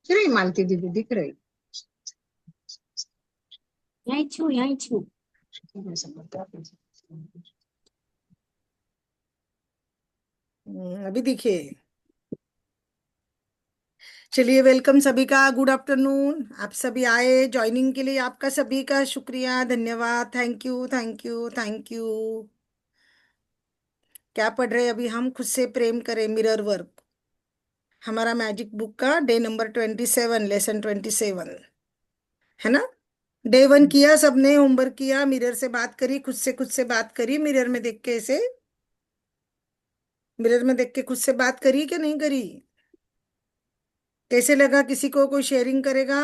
दिख रही मालती दीदी, दिख रही। यहीं छू यहीं छू। अभी दिखे। चलिए, वेलकम सभी का, गुड आफ्टरनून। आप सभी आए ज्वाइनिंग के लिए, आपका सभी का शुक्रिया, धन्यवाद, thank you thank you thank you. क्या पढ़ रहे हैं अभी हम? खुद से प्रेम करें, मिरर वर्क, हमारा मैजिक बुक का डे नंबर 27, लेसन 27 है ना। डे 1 किया सबने, होमवर्क किया, मिरर से बात करी, खुद से बात करी, मिरर में देख के, ऐसे मिरर में देख के खुद से बात करी कि नहीं करी? कैसे लगा? किसी को कोई शेयरिंग करेगा?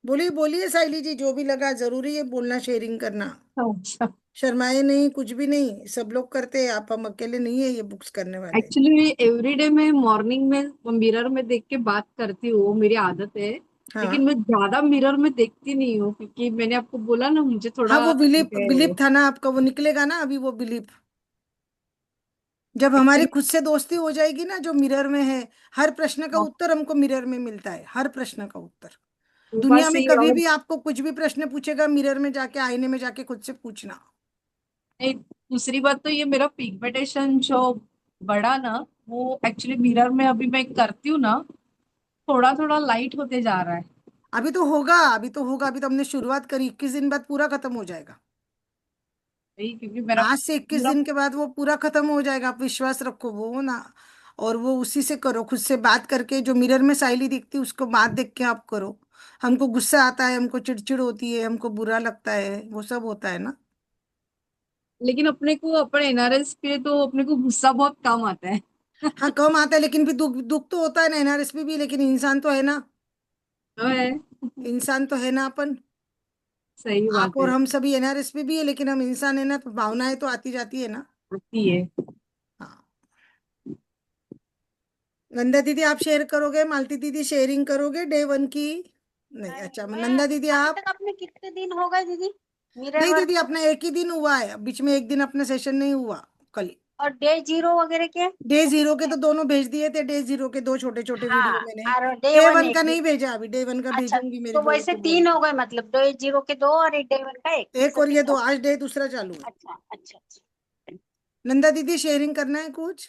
बोलिए बोलिए साइली जी, जो भी लगा, जरूरी है बोलना, शेयरिंग करना। अच्छा। शर्माए नहीं, कुछ भी नहीं, सब लोग करते हैं, आप हम अकेले नहीं है ये बुक्स करने वाले। एक्चुअली एवरीडे मैं मॉर्निंग में मिरर में देख के बात करती हूँ, मेरी आदत है। हाँ लेकिन मैं ज्यादा मिरर में देखती नहीं हूँ, क्योंकि मैंने आपको बोला ना, मुझे हाँ, थोड़ा वो बिलीप बिलीप था ना आपका, वो निकलेगा ना अभी, वो बिलीप। जब हमारी एक्चुअली खुद से दोस्ती हो जाएगी ना, जो मिरर में है, हर प्रश्न का उत्तर हमको मिरर में मिलता है, हर प्रश्न का उत्तर। वो बात दुनिया में सही है। कभी और भी आपको कुछ भी प्रश्न पूछेगा, मिरर में जाके, आईने में जाके खुद से पूछना। एक दूसरी बात तो ये, मेरा पिगमेंटेशन जो बढ़ा ना, वो एक्चुअली मिरर में अभी मैं करती हूँ ना, थोड़ा थोड़ा लाइट होते जा रहा है। अभी तो होगा, अभी तो होगा, अभी तो हमने शुरुआत करी, 21 दिन बाद पूरा खत्म हो जाएगा। वही, क्योंकि मेरा आज से 21 पूरा। दिन के बाद वो पूरा खत्म हो जाएगा, आप विश्वास रखो, वो ना। और वो उसी से करो, खुद से बात करके, जो मिरर में साइली दिखती है उसको बात देख के आप करो। हमको गुस्सा आता है, हमको चिड़चिड़ होती है, हमको बुरा लगता है, वो सब होता है ना। लेकिन अपने को, अपने एनआरएस पे तो अपने को गुस्सा बहुत कम आता है। हाँ, कम आता है, लेकिन भी दुख दुख तो होता है ना, एनआरएस भी, लेकिन इंसान तो है ना। तो है। इंसान तो है ना अपन। सही आप बात और है। हम सभी एनआरएस भी है, लेकिन हम इंसान है ना, तो भावनाएं तो आती जाती है ना। आती है। हाँ। नंदा दीदी आप शेयर करोगे? मालती दीदी शेयरिंग करोगे डे 1 की? नहीं, नहीं, अच्छा, मैं नंदा दीदी अभी आप? तक अपने कितने दिन हो गए दीदी मिरर नहीं वर्क दीदी, में? अपना एक ही दिन हुआ है, बीच में एक दिन अपना सेशन नहीं हुआ, कल। और डे 0 वगैरह के वो डे 0 के कितने? तो दोनों भेज दिए थे, डे 0 के दो छोटे छोटे वीडियो हाँ, मैंने। और डे डे वन वन का एक नहीं भी। भेजा, अभी डे 1 का अच्छा, भेजूंगी, मेरी तो बहू वैसे को बोल 3 के। हो गए, मतलब डे 0 के 2 और एक डे 1 का एक, एक ऐसे और ये 3 दो, हो गए। आज डे दूसरा चालू है। अच्छा अच्छा अच्छा। नंदा दीदी शेयरिंग करना है कुछ?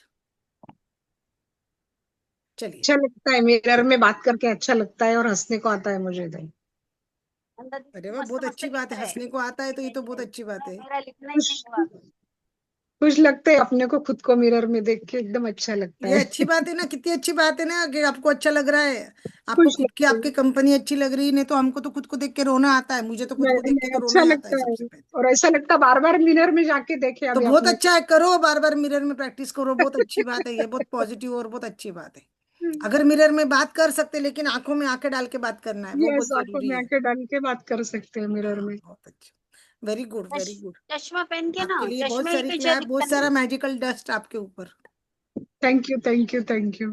चलिए। अच्छा लगता है मिरर में बात करके, अच्छा लगता है, और हंसने को आता है मुझे तो। अंदर दीदी अरे तो वाह, मस्त बहुत मस्त अच्छी लिख बात है, रहे हैं। हंसने को आता है तो ये नहीं तो बहुत नहीं, अच्छी बात है। मेरा लिखना ही खुश नहीं हुआ अभी। खुश लगते हैं अपने को, खुद को मिरर में देख के एकदम अच्छा लगता ये है। अच्छी बात है ना, कितनी अच्छी बात है ना, कि आपको अच्छा लग रहा है। आपको खुश खुद की, लगते आपकी हैं। कंपनी अच्छी लग रही है, नहीं तो हमको तो खुद को देख के रोना आता है, मुझे तो खुद को नहीं देख के नहीं, तो रोना अच्छा ही आता है लगता सबसे है। पहले। और ऐसा लगता है बार बार मिरर में जाके देखे तो अभी बहुत अपने अच्छा है, करो बार बार मिरर में प्रैक्टिस करो, बहुत अच्छी बात है, ये बहुत पॉजिटिव और बहुत अच्छी बात है। को। अगर मिरर में बात कर सकते, लेकिन आंखों में आंखें डाल के बात करना है, वो यस, बहुत आंखों जरूरी में है। आके डाल के बात कर सकते हैं मिरर हाँ, में। बहुत अच्छा। Very good very good. चश्मा पहन के ना, आपके लिए बहुत चश्मे सारी के जो क्लैप, दिखता बहुत सारा नहीं। मैजिकल डस्ट आपके ऊपर। Thank you thank you thank you.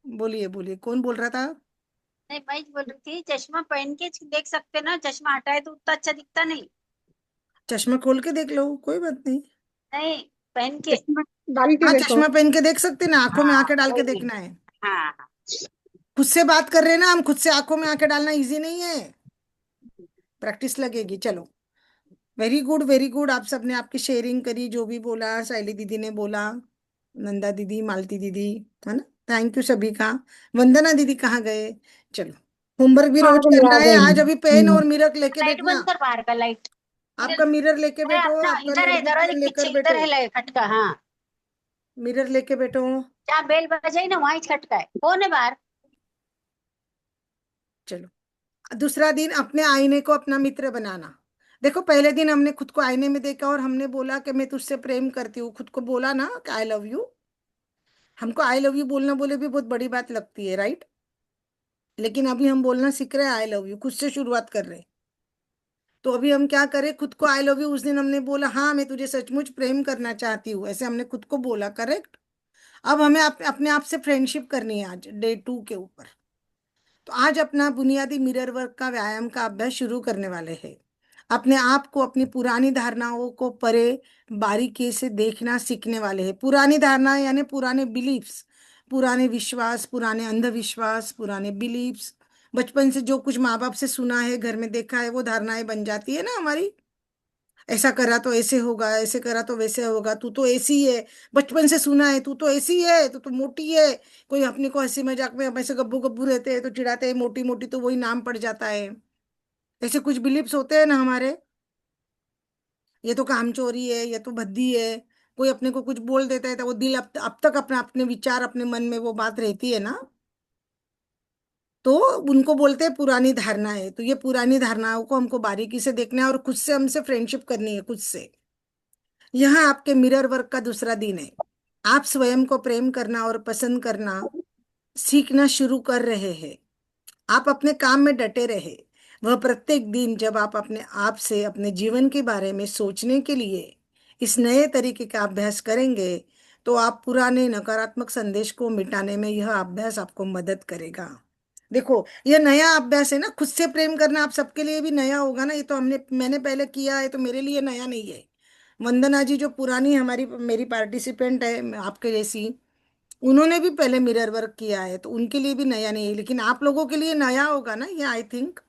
बोलिए बोलिए, कौन बोल रहा था? नहीं, मैं बोल रही थी, चश्मा पहन के देख सकते ना, चश्मा हटाए तो उतना अच्छा दिखता नहीं। चश्मा खोल के देख लो, कोई बात नहीं। नहीं, पहन के। चश्मा डाल के हाँ, देखो। चश्मा पहन के देख सकते ना, आंखों में हाँ आंखें डाल के वही। देखना है। हाँ हाँ। खुद से बात कर रहे हैं ना हम, खुद से आंखों में आंखें डालना इजी नहीं है, प्रैक्टिस लगेगी। चलो, वेरी गुड वेरी गुड। आप सबने आपकी शेयरिंग करी, जो भी बोला, साइली दीदी ने बोला, नंदा दीदी, मालती दीदी, है ना। थैंक यू सभी का। वंदना दीदी कहाँ गए? चलो, होमवर्क भी आ रोज गई करना आ है, गई। आज अभी पेन और मिरर लेके लाइट बैठना। बंद कर, बाहर का लाइट। आपका मिरर लेके अरे बैठो, अपना आपका इधर है, नोटबुक दरवाजे पेन के लेकर पीछे इधर बैठो, है लाइट खटका, हाँ। मिरर लेके बैठो। जहाँ बेल बजाई ना, वहीं खटका है, कौन है बाहर? चलो, दूसरा दिन अपने आईने को अपना मित्र बनाना। देखो, पहले दिन हमने खुद को आईने में देखा और हमने बोला कि मैं तुझसे प्रेम करती हूँ, खुद को बोला ना कि आई लव यू। हमको आई लव यू बोलना बोले भी बहुत बड़ी बात लगती है, राइट। लेकिन अभी हम बोलना सीख रहे हैं आई लव यू, खुद से शुरुआत कर रहे हैं। तो अभी हम क्या करें, खुद को आई लव यू, उस दिन हमने बोला हाँ मैं तुझे सचमुच प्रेम करना चाहती हूँ, ऐसे हमने खुद को बोला, करेक्ट। अब हमें अपने आप से फ्रेंडशिप करनी है आज डे 2 के ऊपर। तो आज अपना बुनियादी मिरर वर्क का व्यायाम का अभ्यास शुरू करने वाले हैं। अपने आप को, अपनी पुरानी धारणाओं को परे बारीकी से देखना सीखने वाले हैं। पुरानी धारणा यानी पुराने बिलीफ्स, पुराने विश्वास, पुराने अंधविश्वास, पुराने बिलीव्स, बचपन से जो कुछ माँ बाप से सुना है, घर में देखा है, वो धारणाएं बन जाती है ना हमारी। ऐसा करा तो ऐसे होगा, ऐसे करा तो वैसे होगा, तू तो ऐसी है, बचपन से सुना है, तू तो ऐसी है, तू तो मोटी है। कोई अपने को हंसी मजाक में, हम ऐसे गब्बू गब्बू रहते हैं तो चिढ़ाते हैं मोटी मोटी, तो वही नाम पड़ जाता है। ऐसे कुछ बिलीव्स होते हैं ना हमारे। ये तो कामचोरी है, ये तो भद्दी है। कोई अपने को कुछ बोल देता है तो वो दिल अब तक अपना अपने विचार, अपने मन में वो बात रहती है ना। तो उनको बोलते हैं पुरानी धारणाएं। तो ये पुरानी धारणाओं को हमको बारीकी से देखना है और खुद से हमसे फ्रेंडशिप करनी है, खुद से। यह आपके मिरर वर्क का दूसरा दिन है। आप स्वयं को प्रेम करना और पसंद करना सीखना शुरू कर रहे हैं। आप अपने काम में डटे रहे। वह प्रत्येक दिन जब आप अपने आप से, अपने जीवन के बारे में सोचने के लिए इस नए तरीके का अभ्यास करेंगे, तो आप पुराने नकारात्मक संदेश को मिटाने में यह अभ्यास आपको मदद करेगा। देखो, यह नया अभ्यास है ना, खुद से प्रेम करना आप सबके लिए भी नया होगा ना। ये तो मैंने पहले किया है, तो मेरे लिए नया नहीं है। वंदना जी जो पुरानी हमारी मेरी पार्टिसिपेंट है आपके जैसी, उन्होंने भी पहले मिरर वर्क किया है, तो उनके लिए भी नया नहीं है। लेकिन आप लोगों के लिए नया होगा ना ये, आई थिंक,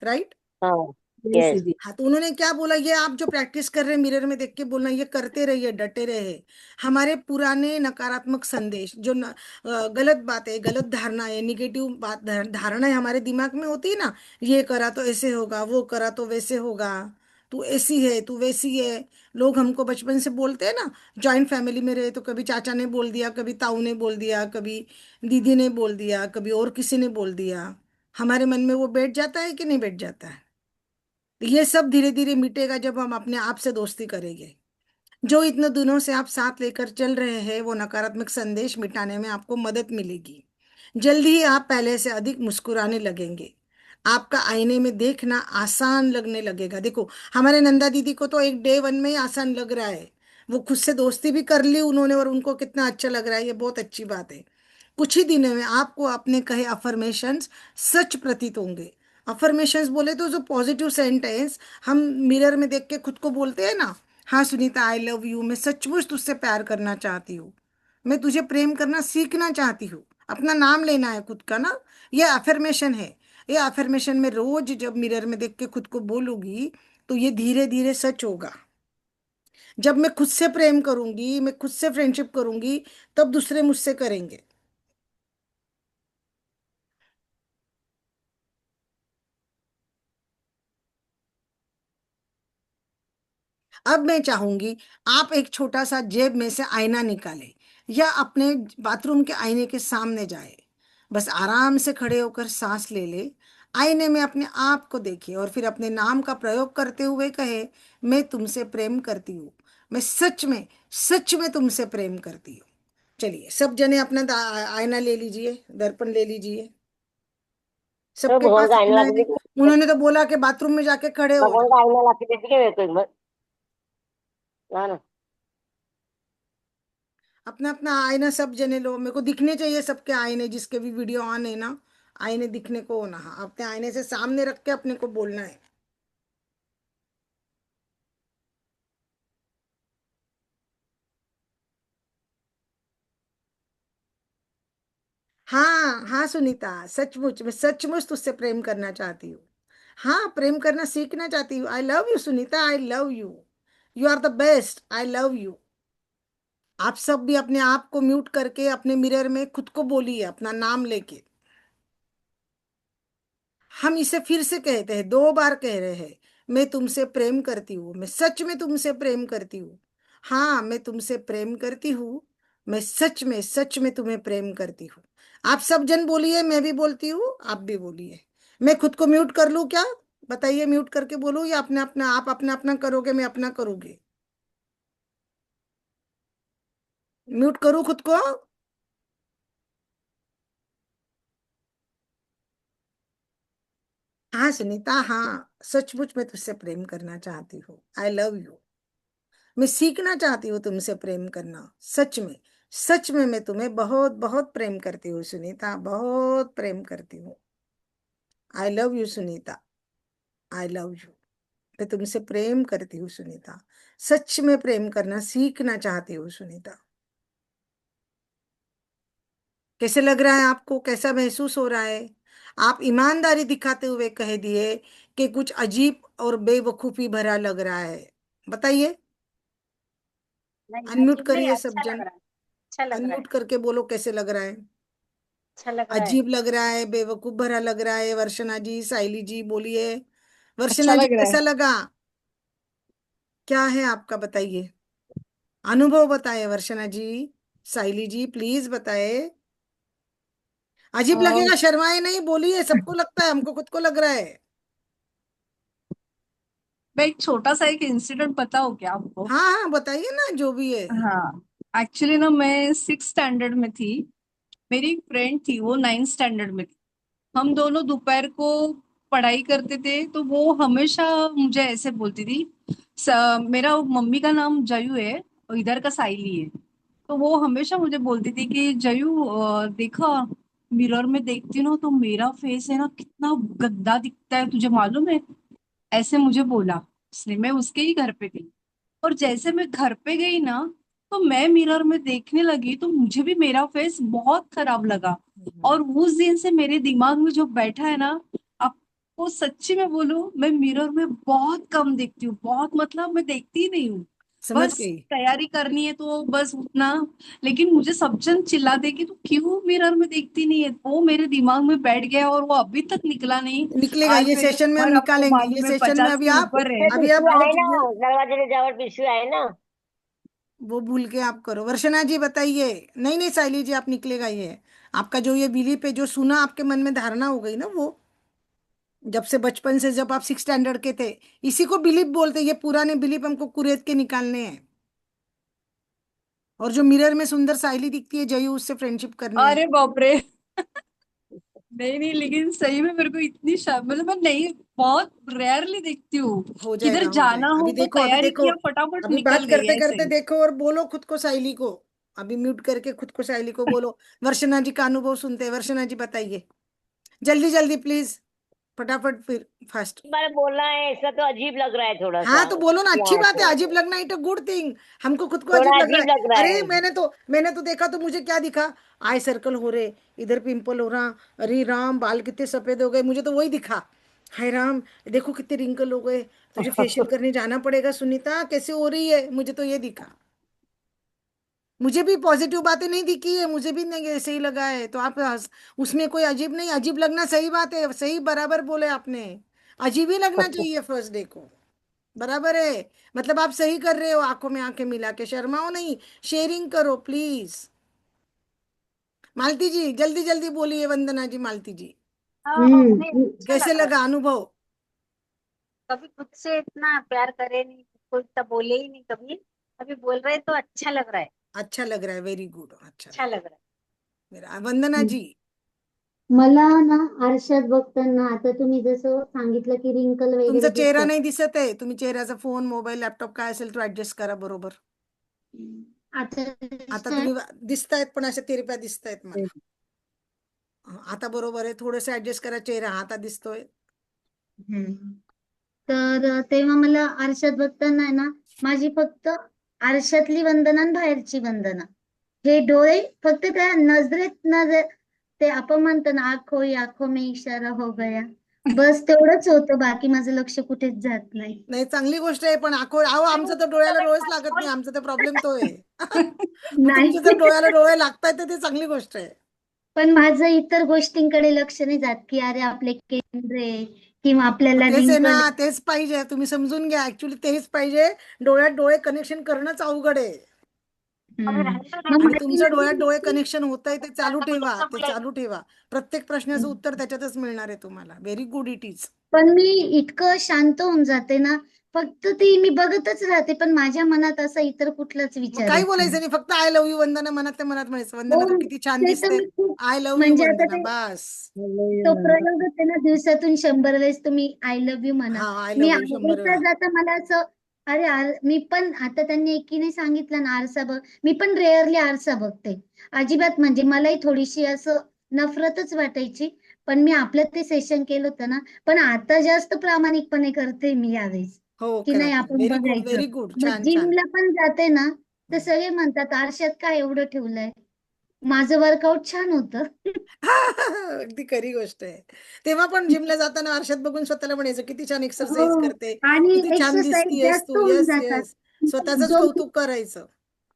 राइट। हाँ। Yes yes. दीदी। हाँ, तो उन्होंने क्या बोला, ये आप जो प्रैक्टिस कर रहे हैं मिरर में देख के बोलना, ये करते रहिए, डटे रहे। हमारे पुराने नकारात्मक संदेश, जो गलत बातें, गलत धारणा है, निगेटिव बात, धारणाएं हमारे दिमाग में होती है ना, ये करा तो ऐसे होगा, वो करा तो वैसे होगा, तू ऐसी है, तू वैसी है। लोग हमको बचपन से बोलते हैं ना, जॉइंट फैमिली में रहे तो कभी चाचा ने बोल दिया, कभी ताऊ ने बोल दिया, कभी दीदी ने बोल दिया, कभी और किसी ने बोल दिया। हमारे मन में वो बैठ जाता है कि नहीं बैठ जाता है। तो ये सब धीरे धीरे मिटेगा जब हम अपने आप से दोस्ती करेंगे। जो इतने दिनों से आप साथ लेकर चल रहे हैं, वो नकारात्मक संदेश मिटाने में आपको मदद मिलेगी। जल्दी ही आप पहले से अधिक मुस्कुराने लगेंगे। आपका आईने में देखना आसान लगने लगेगा। देखो, हमारे नंदा दीदी को तो एक डे वन में ही आसान लग रहा है। वो खुद से दोस्ती भी कर ली उन्होंने, और उनको कितना अच्छा लग रहा है, ये बहुत अच्छी बात है। कुछ ही दिनों में आपको अपने कहे अफर्मेशंस सच प्रतीत होंगे। अफर्मेशंस बोले तो जो पॉजिटिव सेंटेंस हम मिरर में देख के खुद को बोलते हैं ना, हाँ सुनीता, आई लव यू, मैं सचमुच तुझसे प्यार करना चाहती हूँ, मैं तुझे प्रेम करना सीखना चाहती हूँ, अपना नाम लेना है खुद का ना, ये अफर्मेशन है। ये अफर्मेशन में रोज जब मिरर में देख के खुद को बोलूंगी, तो ये धीरे धीरे सच होगा। जब मैं खुद से प्रेम करूंगी, मैं खुद से फ्रेंडशिप करूंगी, तब दूसरे मुझसे करेंगे। अब मैं चाहूंगी आप एक छोटा सा जेब में से आईना निकालें, या अपने बाथरूम के आईने के सामने जाए। बस आराम से खड़े होकर सांस ले ले, आईने में अपने आप को देखिए और फिर अपने नाम का प्रयोग करते हुए कहे, मैं तुमसे प्रेम करती हूँ, मैं सच में तुमसे प्रेम करती हूँ। चलिए, सब जने अपना आईना ले लीजिए, दर्पण ले लीजिए। तो सबके भगवान पास का आईना आईना ला है। के देखिए। उन्होंने तो बोला कि बाथरूम में जाके खड़े हो भगवान जाओ। का आईना ला के देखिए मेरे को एक बार। ना ना। अपना अपना आईना सब जने लो, मेरे को दिखने चाहिए सबके आईने, जिसके भी वीडियो ऑन है ना, आईने दिखने को होना। हाँ, अपने आईने से सामने रख के अपने को बोलना है। हाँ हाँ सुनीता, सचमुच, मैं सचमुच तुझसे प्रेम करना चाहती हूँ। हाँ, प्रेम करना सीखना चाहती हूँ। I love you Sunita, I love you, you are the best, I love you. आप सब भी अपने आप को म्यूट करके अपने मिरर में खुद को बोलिए, अपना नाम लेके। हम इसे फिर से कहते हैं, 2 बार कह रहे हैं। मैं तुमसे प्रेम करती हूँ, मैं सच में तुमसे प्रेम करती हूँ। हाँ, मैं तुमसे प्रेम करती हूँ, मैं सच में तुम्हें प्रेम करती हूँ। आप सब जन बोलिए, मैं भी बोलती हूँ, आप भी बोलिए। मैं खुद को म्यूट कर लूँ क्या? बताइए, म्यूट करके बोलूँ या अपना अपना, आप अपना अपना करोगे, मैं अपना करूँगी? म्यूट करूँ खुद को? हाँ सुनीता, हाँ, सचमुच मैं तुझसे प्रेम करना चाहती हूँ। I love you. मैं सीखना चाहती हूँ तुमसे प्रेम करना, सच में मैं तुम्हें बहुत बहुत प्रेम करती हूँ सुनीता, बहुत प्रेम करती हूँ। I love you Sunita, I love you. मैं तुमसे प्रेम करती हूँ सुनीता, सच में प्रेम करना सीखना चाहती हूँ सुनीता। कैसे लग रहा है आपको, कैसा महसूस हो रहा है? आप ईमानदारी दिखाते हुए कह दिए कि कुछ अजीब और बेवकूफी भरा लग रहा है। बताइए, नहीं अनम्यूट अजीब नहीं, करिए सब अच्छा लग जन, रहा है, अच्छा लग रहा है, अनम्यूट करके बोलो कैसे लग रहा है। अच्छा लग रहा है। अजीब लग रहा है, बेवकूफ भरा लग रहा है। वर्षना जी, साइली जी बोलिए। अच्छा वर्षना जी लग रहा है। कैसा लगा, क्या है आपका, बताइए, अनुभव बताए वर्षना जी। साइली जी प्लीज बताए। अजीब और लगेगा, शर्माए नहीं, बोलिए, सबको लगता है, हमको खुद को लग रहा है। मैं एक छोटा सा एक इंसिडेंट बताऊं क्या आपको? हाँ हाँ बताइए ना, जो भी है। हाँ, एक्चुअली ना मैं 6th स्टैंडर्ड में थी। मेरी एक फ्रेंड थी, वो 9th स्टैंडर्ड में थी। हम दोनों दोपहर को पढ़ाई करते थे, तो वो हमेशा मुझे ऐसे बोलती थी। मेरा मम्मी का नाम जयू है और इधर का साइली है। तो वो हमेशा मुझे बोलती थी कि जयू देखा, मिरर में देखती हूँ ना तो मेरा फेस है ना कितना गंदा दिखता है, तुझे मालूम है? ऐसे मुझे बोला उसने। मैं उसके ही घर पे थी, और जैसे मैं घर पे गई ना, तो मैं मिरर में देखने लगी तो मुझे भी मेरा फेस बहुत खराब लगा। और उस दिन से मेरे दिमाग में जो बैठा है ना, आपको सच्ची में बोलूं, मैं मिरर में बहुत कम देखती हूँ, बहुत मतलब मैं देखती ही नहीं हूँ। समझ बस गई। तैयारी करनी है तो बस उतना। लेकिन मुझे सब जन चिल्लाते कि तू क्यों मिरर में देखती नहीं है, वो मेरे दिमाग में बैठ गया और वो अभी तक निकला नहीं। निकलेगा, आज ये मेरी सेशन में हम उम्र आपको निकालेंगे, ये मालूम है, सेशन में 50 अभी के आप, ऊपर है। उससे अभी आप पिशवी आहे ना, वो दरवाजे के जावर पिशवी आहे ना। वो भूल के आप करो। वर्षना जी बताइए। नहीं नहीं साइली जी, आप निकलेगा ये। आपका जो ये बिलीफ है, जो सुना आपके मन में धारणा हो गई ना, वो जब से बचपन से, जब आप 6 स्टैंडर्ड के थे, इसी को बिलीफ बोलते हैं। ये पुराने बिलीफ हमको कुरेद के निकालने हैं। और जो मिरर में सुंदर साइली दिखती है जयू, उससे फ्रेंडशिप करनी है। अरे बाप रे। नहीं नहीं, लेकिन सही में मेरे को इतनी मतलब मैं नहीं, बहुत रेयरली देखती हूँ। हो किधर जाएगा, हो जाना जाएगा। हो अभी तो देखो, अभी तैयारी देखो, किया, फटाफट अभी निकल बात गई करते ऐसे। करते देखो, और बोलो खुद को साइली को। अभी म्यूट करके खुद को साइली को बोलो। वर्षना जी का अनुभव सुनते हैं। वर्षना जी बताइए, जल्दी जल्दी प्लीज, फटाफट, फिर फास्ट। एक बार बोलना है, इसका तो अजीब लग रहा है थोड़ा सा। हाँ तो बोलो ना, अच्छी यहाँ बात है, से अजीब लगना इट अ गुड थिंग। हमको खुद को थोड़ा अजीब लग रहा अजीब है। लग रहा अरे है। मैंने तो देखा, तो मुझे क्या दिखा? आई सर्कल हो रहे, इधर पिंपल हो रहा, अरे राम बाल कितने सफेद हो गए, मुझे तो वही दिखा। हाय राम, देखो कितने रिंकल हो गए, तुझे फेशियल करने जाना पड़ेगा सुनीता, कैसे हो रही है, मुझे तो ये दिखा। मुझे भी पॉजिटिव बातें नहीं दिखी है, मुझे भी नहीं ऐसे ही लगा है। तो आप उसमें कोई अजीब नहीं, अजीब लगना सही बात है, सही बराबर बोले आपने। अजीब ही लगना चाहिए फर्स्ट डे को, बराबर है। मतलब आप सही कर रहे हो, आंखों में आंखें मिला के, शर्माओ नहीं, शेयरिंग करो प्लीज। मालती जी जल्दी जल्दी बोलिए, वंदना जी, मालती जी हाँ हाँ, नहीं अच्छा कैसे लग रहा है। लगा अनुभव? कभी खुद से इतना प्यार करे नहीं, कोई इतना बोले ही नहीं कभी। अभी बोल रहे तो अच्छा लग रहा है, अच्छा लग रहा है, वेरी गुड, अच्छा लग अच्छा रहा लग रहा है। है मेरा। वंदना जी, मला ना आरशात बघताना आता तुम्ही जसं सांगितलं की रिंकल तुमचा वगैरे चेहरा दिसतात. नाही दिसत आहे, तुम्ही चेहऱ्याचा फोन, मोबाईल, लॅपटॉप काय असेल तो ऍडजस्ट करा बरोबर। आता आता दिसतंय? तुम्ही दिसतायत, पण अशा तिरप्या दिसतायत मला। आता बरोबर आहे, थोडस ऍडजस्ट करा चेहरा, आता दिसतोय। तर तेव्हा मला आरशात बघताना आहे ना, माझी फक्त आरशातली वंदना आणि बाहेरची वंदना, हे डोळे फक्त त्या नजरेत नजर, ते आपण म्हणतो ना आंखो ही आंखो में इशारा हो गया, बस तेवढंच होतं, बाकी माझं लक्ष कुठेच जात नाही. नाही, चांगली गोष्ट आहे, पण अहो आमचं तर डोळ्याला डोळेच लागत नाही, आमचा तर प्रॉब्लेम तो आहे। मग नाही. तुमचे जर डोळ्याला डोळे लागतायत तर ते चांगली गोष्ट आहे। पण माझं इतर गोष्टींकडे लक्ष नाही जात, की अरे आपले केंद्र आहे किंवा मग आपल्याला तेच आहे ना, रिंकल. तेच पाहिजे, तुम्ही समजून घ्या, ऍक्च्युली तेच पाहिजे। डोळ्यात डोळे कनेक्शन करणंच अवघड आहे। अभी रहने दो, मग आणि देखो माझी तुमचं डोळ्यात डोळे ना कनेक्शन होत आहे, ते चालू तभी ठेवा, डॉक्टर ते बोलेगा। चालू ठेवा। प्रत्येक प्रश्नाचं उत्तर त्याच्यातच मिळणार आहे तुम्हाला, व्हेरी गुड इट इज। पण मी इतकं शांत होऊन जाते ना, फक्त ती मी बघतच राहते, पण माझ्या मनात असा इतर कुठलाच मग विचार काही येत बोलायचं नाही. नाही, फक्त आय लव्ह यू वंदना मनातल्या मनात म्हणायचं, वंदना तू हो, किती छान ते तर दिसते, मी खूप, आय लव्ह यू म्हणजे आता वंदना, ते बस। तो प्रयोगच आहे ना, दिवसातून 100 वेळेस तुम्ही आय लव्ह यू म्हणा. हा, आय मी लव्ह यू 100 येता वेळा। जाता मला असं, अरे मी पण आता त्यांनी एकीने सांगितलं ना आरसा बघ, मी पण रेअरली आरसा बघते. अजिबात म्हणजे मलाही थोडीशी असं नफरतच वाटायची. पण मी आपलं ते सेशन केलं होतं ना, पण आता जास्त प्रामाणिकपणे करते मी यावेळेस, हो, की करा नाही करा, आपण व्हेरी गुड, बघायचं. व्हेरी गुड, मग छान छान। जिमला पण जाते ना, तर हम्म. सगळे म्हणतात आरशात काय एवढं ठेवलंय. माझं वर्कआउट छान होतं. अगदी खरी गोष्ट आहे. तेव्हा पण जिमला जाताना आरशात बघून स्वतःला म्हणायचं किती छान एक्सरसाइज हो, करते, आणि किती छान एक्सरसाइज दिसतीयेस जास्त तू. होऊन येस जातात. येस, स्वतःच जो कौतुक करायचं.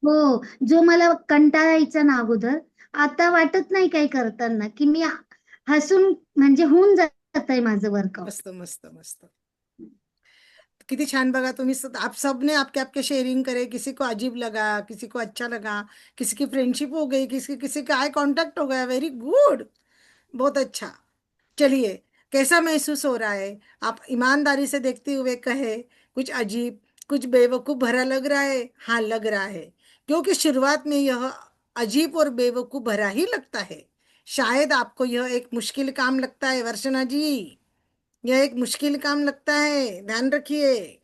हो, जो मला कंटाळा यायचा ना अगोदर, आता वाटत नाही काही करताना, की मी हसून म्हणजे होऊन जात आहे माझं वर्कआउट. मस्त मस्त मस्त. किती छान बघा तुम्ही आप सबने आपके आपके शेयरिंग करे, किसी को अजीब लगा, किसी को अच्छा लगा, किसी की फ्रेंडशिप हो गई, किसी किसी का आई कांटेक्ट हो गया. वेरी गुड, बहुत अच्छा. चलिए, कैसा महसूस हो रहा है? आप ईमानदारी से देखते हुए कहे, कुछ अजीब, कुछ बेवकूफ भरा लग रहा है? हाँ, लग रहा है, क्योंकि शुरुआत में यह अजीब और बेवकूफ भरा ही लगता है. शायद आपको यह एक मुश्किल काम लगता है वर्षना जी, यह एक मुश्किल काम लगता है, ध्यान रखिए.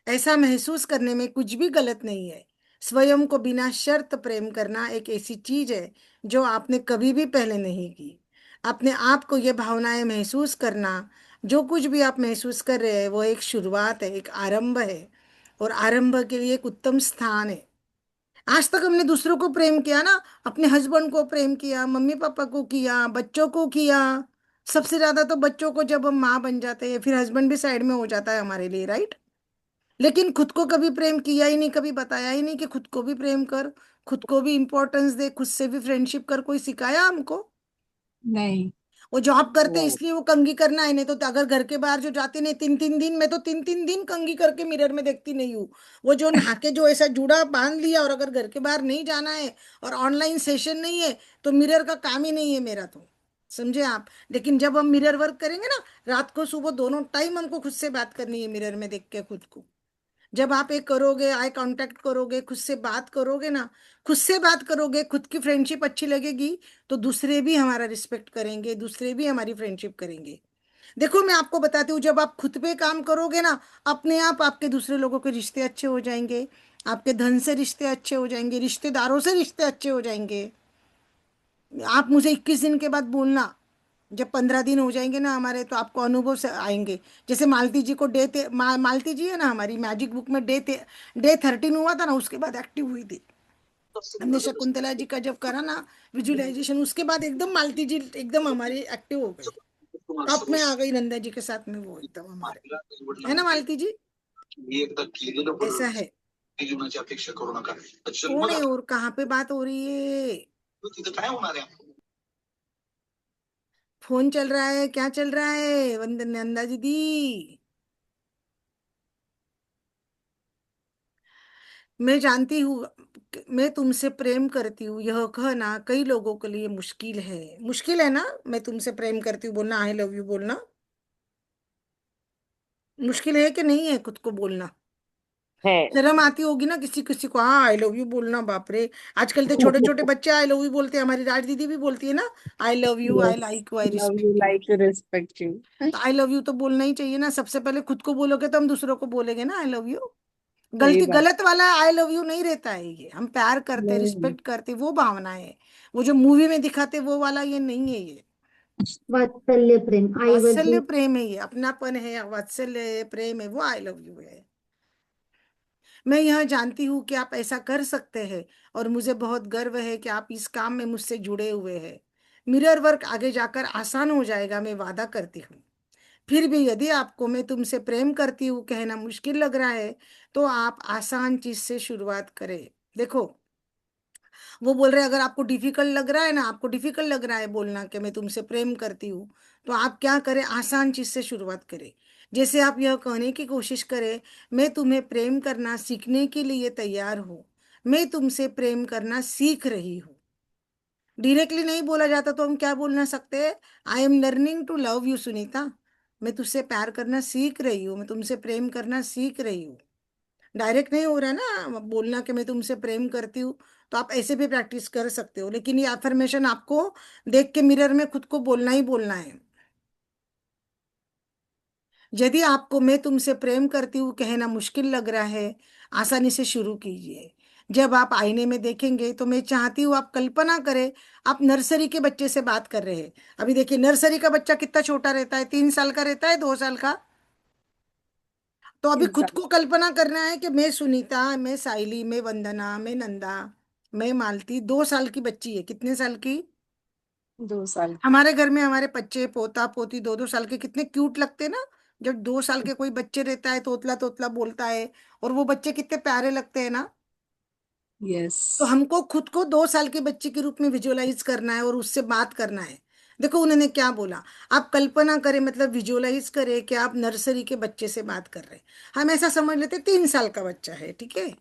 ऐसा महसूस करने में कुछ भी गलत नहीं है. स्वयं को बिना शर्त प्रेम करना एक ऐसी चीज है जो आपने कभी भी पहले नहीं की. अपने आप को ये भावनाएं महसूस करना, जो कुछ भी आप महसूस कर रहे हैं, वो एक शुरुआत है, एक आरंभ है, और आरंभ के लिए एक उत्तम स्थान है. आज तक हमने दूसरों को प्रेम किया ना, अपने हस्बैंड को प्रेम किया, मम्मी पापा को किया, बच्चों को किया. सबसे ज्यादा तो बच्चों को, जब हम माँ बन जाते हैं फिर हस्बैंड भी साइड में हो जाता है हमारे लिए, राइट. लेकिन खुद को कभी प्रेम किया ही नहीं, कभी बताया ही नहीं कि खुद को भी प्रेम कर, खुद को भी इम्पोर्टेंस दे, खुद से भी फ्रेंडशिप कर. कोई सिखाया हमको? नहीं. वो जॉब करते नहीं. इसलिए वो कंघी करना है, नहीं तो अगर घर के बाहर जो जाते नहीं, 3-3 दिन, मैं तो 3-3 दिन कंघी करके मिरर में देखती नहीं हूँ. वो जो नहा के जो ऐसा जूड़ा बांध लिया, और अगर घर के बाहर नहीं जाना है और ऑनलाइन सेशन नहीं है, तो मिरर का काम ही नहीं है मेरा, तो समझे आप. लेकिन जब हम मिरर वर्क करेंगे ना, रात को सुबह दोनों टाइम हमको खुद से बात करनी है, मिरर में देख के खुद को. जब आप एक करोगे, आई कांटेक्ट करोगे, खुद से बात करोगे ना, खुद से बात करोगे, खुद की फ्रेंडशिप अच्छी लगेगी, तो दूसरे भी हमारा रिस्पेक्ट करेंगे, दूसरे भी हमारी फ्रेंडशिप करेंगे. देखो, मैं आपको बताती हूँ, जब आप खुद पे काम करोगे ना, अपने आप आपके दूसरे लोगों के रिश्ते अच्छे हो जाएंगे, आपके धन से रिश्ते अच्छे हो जाएंगे, रिश्तेदारों से रिश्ते अच्छे हो जाएंगे. आप मुझे 21 दिन के बाद बोलना, जब 15 दिन हो जाएंगे ना हमारे, तो आपको अनुभव से आएंगे. जैसे मालती जी को मालती जी है ना, हमारी मैजिक बुक में डे 13 हुआ था ना, उसके बाद एक्टिव हुई थी. हमने शकुंतला जी का जब करा ना विजुअलाइजेशन, उसके बाद एकदम मालती जी एकदम हमारी एक्टिव हो गई, टॉप में आ गई नंदा जी के साथ में, वो एकदम हमारे, है ना मालती जी. ऐसा है. कौन है और कहाँ पे बात हो रही है? फोन चल रहा है, क्या चल रहा है वंदन नंदा दीदी? मैं जानती हूँ, मैं तुमसे प्रेम करती हूँ, यह कहना कई लोगों के लिए मुश्किल है. मुश्किल है ना, मैं तुमसे प्रेम करती हूँ बोलना, आई लव यू बोलना मुश्किल है कि नहीं है? खुद को बोलना है. शर्म आती होगी ना किसी किसी को. हाँ, आई लव यू बोलना, बाप रे. आजकल तो छोटे छोटे बच्चे आई लव यू बोलते हैं. हमारी राज दीदी भी बोलती है ना, आई love you, I Yes. Like you, I Love you, respect you. like you, respect you. तो आई लव यू तो बोलना ही चाहिए ना. सबसे पहले खुद को बोलोगे तो हम दूसरों को बोलेंगे ना आई लव यू. सही गलती, बात. गलत वाला आई लव यू नहीं रहता है ये. हम प्यार करते, नहीं. रिस्पेक्ट करते, वो भावना है. वो जो मूवी में दिखाते वो वाला ये नहीं है. ये वात्सल्य प्रेम, आई वात्सल्य वडील. प्रेम है, ये अपनापन है, वात्सल्य है, प्रेम है, वो आई लव यू है. मैं यह जानती हूँ कि आप ऐसा कर सकते हैं, और मुझे बहुत गर्व है कि आप इस काम में मुझसे जुड़े हुए हैं. मिरर वर्क आगे जाकर आसान हो जाएगा, मैं वादा करती हूँ. फिर भी यदि आपको मैं तुमसे प्रेम करती हूँ कहना मुश्किल लग रहा है, तो आप आसान चीज से शुरुआत करें. देखो, वो बोल रहे हैं अगर आपको डिफिकल्ट लग रहा है ना, आपको डिफिकल्ट लग रहा है बोलना कि मैं तुमसे प्रेम करती हूँ, तो आप क्या करें, आसान चीज से शुरुआत करें. जैसे आप यह कहने की कोशिश करें, मैं तुम्हें प्रेम करना सीखने के लिए तैयार हूँ, मैं तुमसे प्रेम करना सीख रही हूँ. डायरेक्टली नहीं बोला जाता तो हम क्या बोलना सकते हैं? I am learning to love you Sunita. मैं तुझसे प्यार करना सीख रही हूँ, मैं तुमसे प्रेम करना सीख रही हूँ. डायरेक्ट नहीं हो रहा ना बोलना कि मैं तुमसे प्रेम करती हूँ. तो आप ऐसे भी प्रैक्टिस कर सकते हो, लेकिन ये अफर्मेशन आपको देख के मिरर में खुद को बोलना ही बोलना है. यदि आपको मैं तुमसे प्रेम करती हूँ कहना मुश्किल लग रहा है, आसानी से शुरू कीजिए. जब आप आईने में देखेंगे तो मैं चाहती हूँ आप कल्पना करें, आप नर्सरी के बच्चे से बात कर रहे हैं. अभी देखिए, नर्सरी का बच्चा कितना छोटा रहता है, 3 साल का रहता है, 2 साल का. तो अभी खुद इंसान. को कल्पना करना है कि मैं सुनीता, मैं साइली, मैं वंदना, मैं नंदा, मैं मालती 2 साल की बच्ची है। कितने साल की? 2 साल। हमारे घर में हमारे बच्चे पोता पोती 2-2 साल के कितने क्यूट लगते हैं ना। जब 2 साल के कोई बच्चे रहता है, तोतला तोतला बोलता है, और वो बच्चे कितने प्यारे लगते हैं ना। यस। तो हमको खुद को 2 साल के बच्चे के रूप में विजुअलाइज करना है और उससे बात करना है। देखो उन्होंने क्या बोला, आप कल्पना करें, मतलब विजुअलाइज करें कि आप नर्सरी के बच्चे से बात कर रहे हैं। हम ऐसा समझ लेते 3 साल का बच्चा है, ठीक है।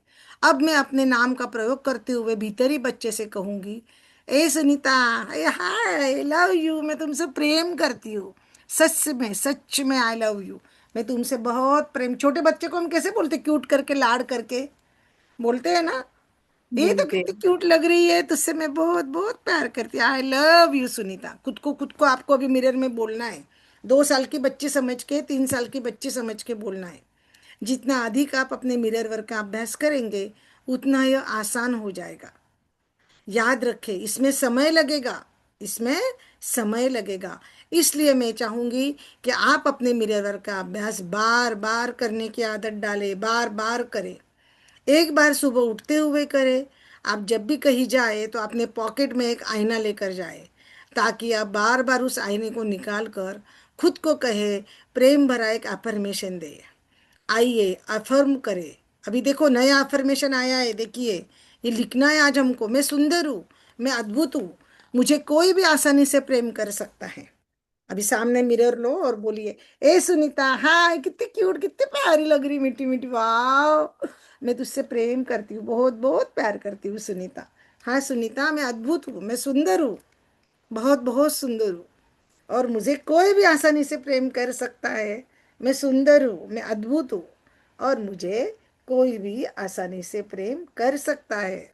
अब मैं अपने नाम का प्रयोग करते हुए भीतरी बच्चे से कहूंगी, ए सुनीता, हाय, लव यू, मैं तुमसे प्रेम करती हूँ। सच में आई लव यू, मैं तुमसे बहुत प्रेम। छोटे बच्चे को हम कैसे बोलते, क्यूट करके, लाड करके बोलते हैं ना। ये तो बोलते कितनी क्यूट लग रही है, तुझसे मैं बहुत बहुत प्यार करती हूँ, आई लव यू सुनीता। खुद को आपको अभी मिरर में बोलना है। 2 साल की बच्ची समझ के, 3 साल की बच्ची समझ के बोलना है। जितना अधिक आप अपने मिरर वर्क का अभ्यास करेंगे, उतना यह आसान हो जाएगा। याद रखें, इसमें समय लगेगा, इसमें समय लगेगा। इसलिए मैं चाहूंगी कि आप अपने मिरर वर्क का अभ्यास बार बार करने की आदत डालें, बार बार करें। एक बार सुबह उठते हुए करें। आप जब भी कहीं जाए तो अपने पॉकेट में एक आईना लेकर जाए, ताकि आप बार बार उस आईने को निकाल कर खुद को कहे, प्रेम भरा एक अफर्मेशन दे। आइए अफर्म करें। अभी देखो नया अफर्मेशन आया है, देखिए ये लिखना है आज हमको, मैं सुंदर हूँ, मैं अद्भुत हूँ, मुझे कोई भी आसानी से प्रेम कर सकता है। अभी सामने मिरर लो और बोलिए, ए सुनीता, हाय, कितनी क्यूट, कितनी प्यारी लग रही, मीठी मीठी, वाह, मैं तुझसे प्रेम करती हूँ, बहुत बहुत प्यार करती हूँ सुनीता। हाँ सुनीता, मैं अद्भुत हूँ, मैं सुंदर हूँ, बहुत बहुत सुंदर हूँ, और मुझे कोई भी आसानी से प्रेम कर सकता है। मैं सुंदर हूँ, मैं अद्भुत हूँ, और मुझे कोई भी आसानी से प्रेम कर सकता है।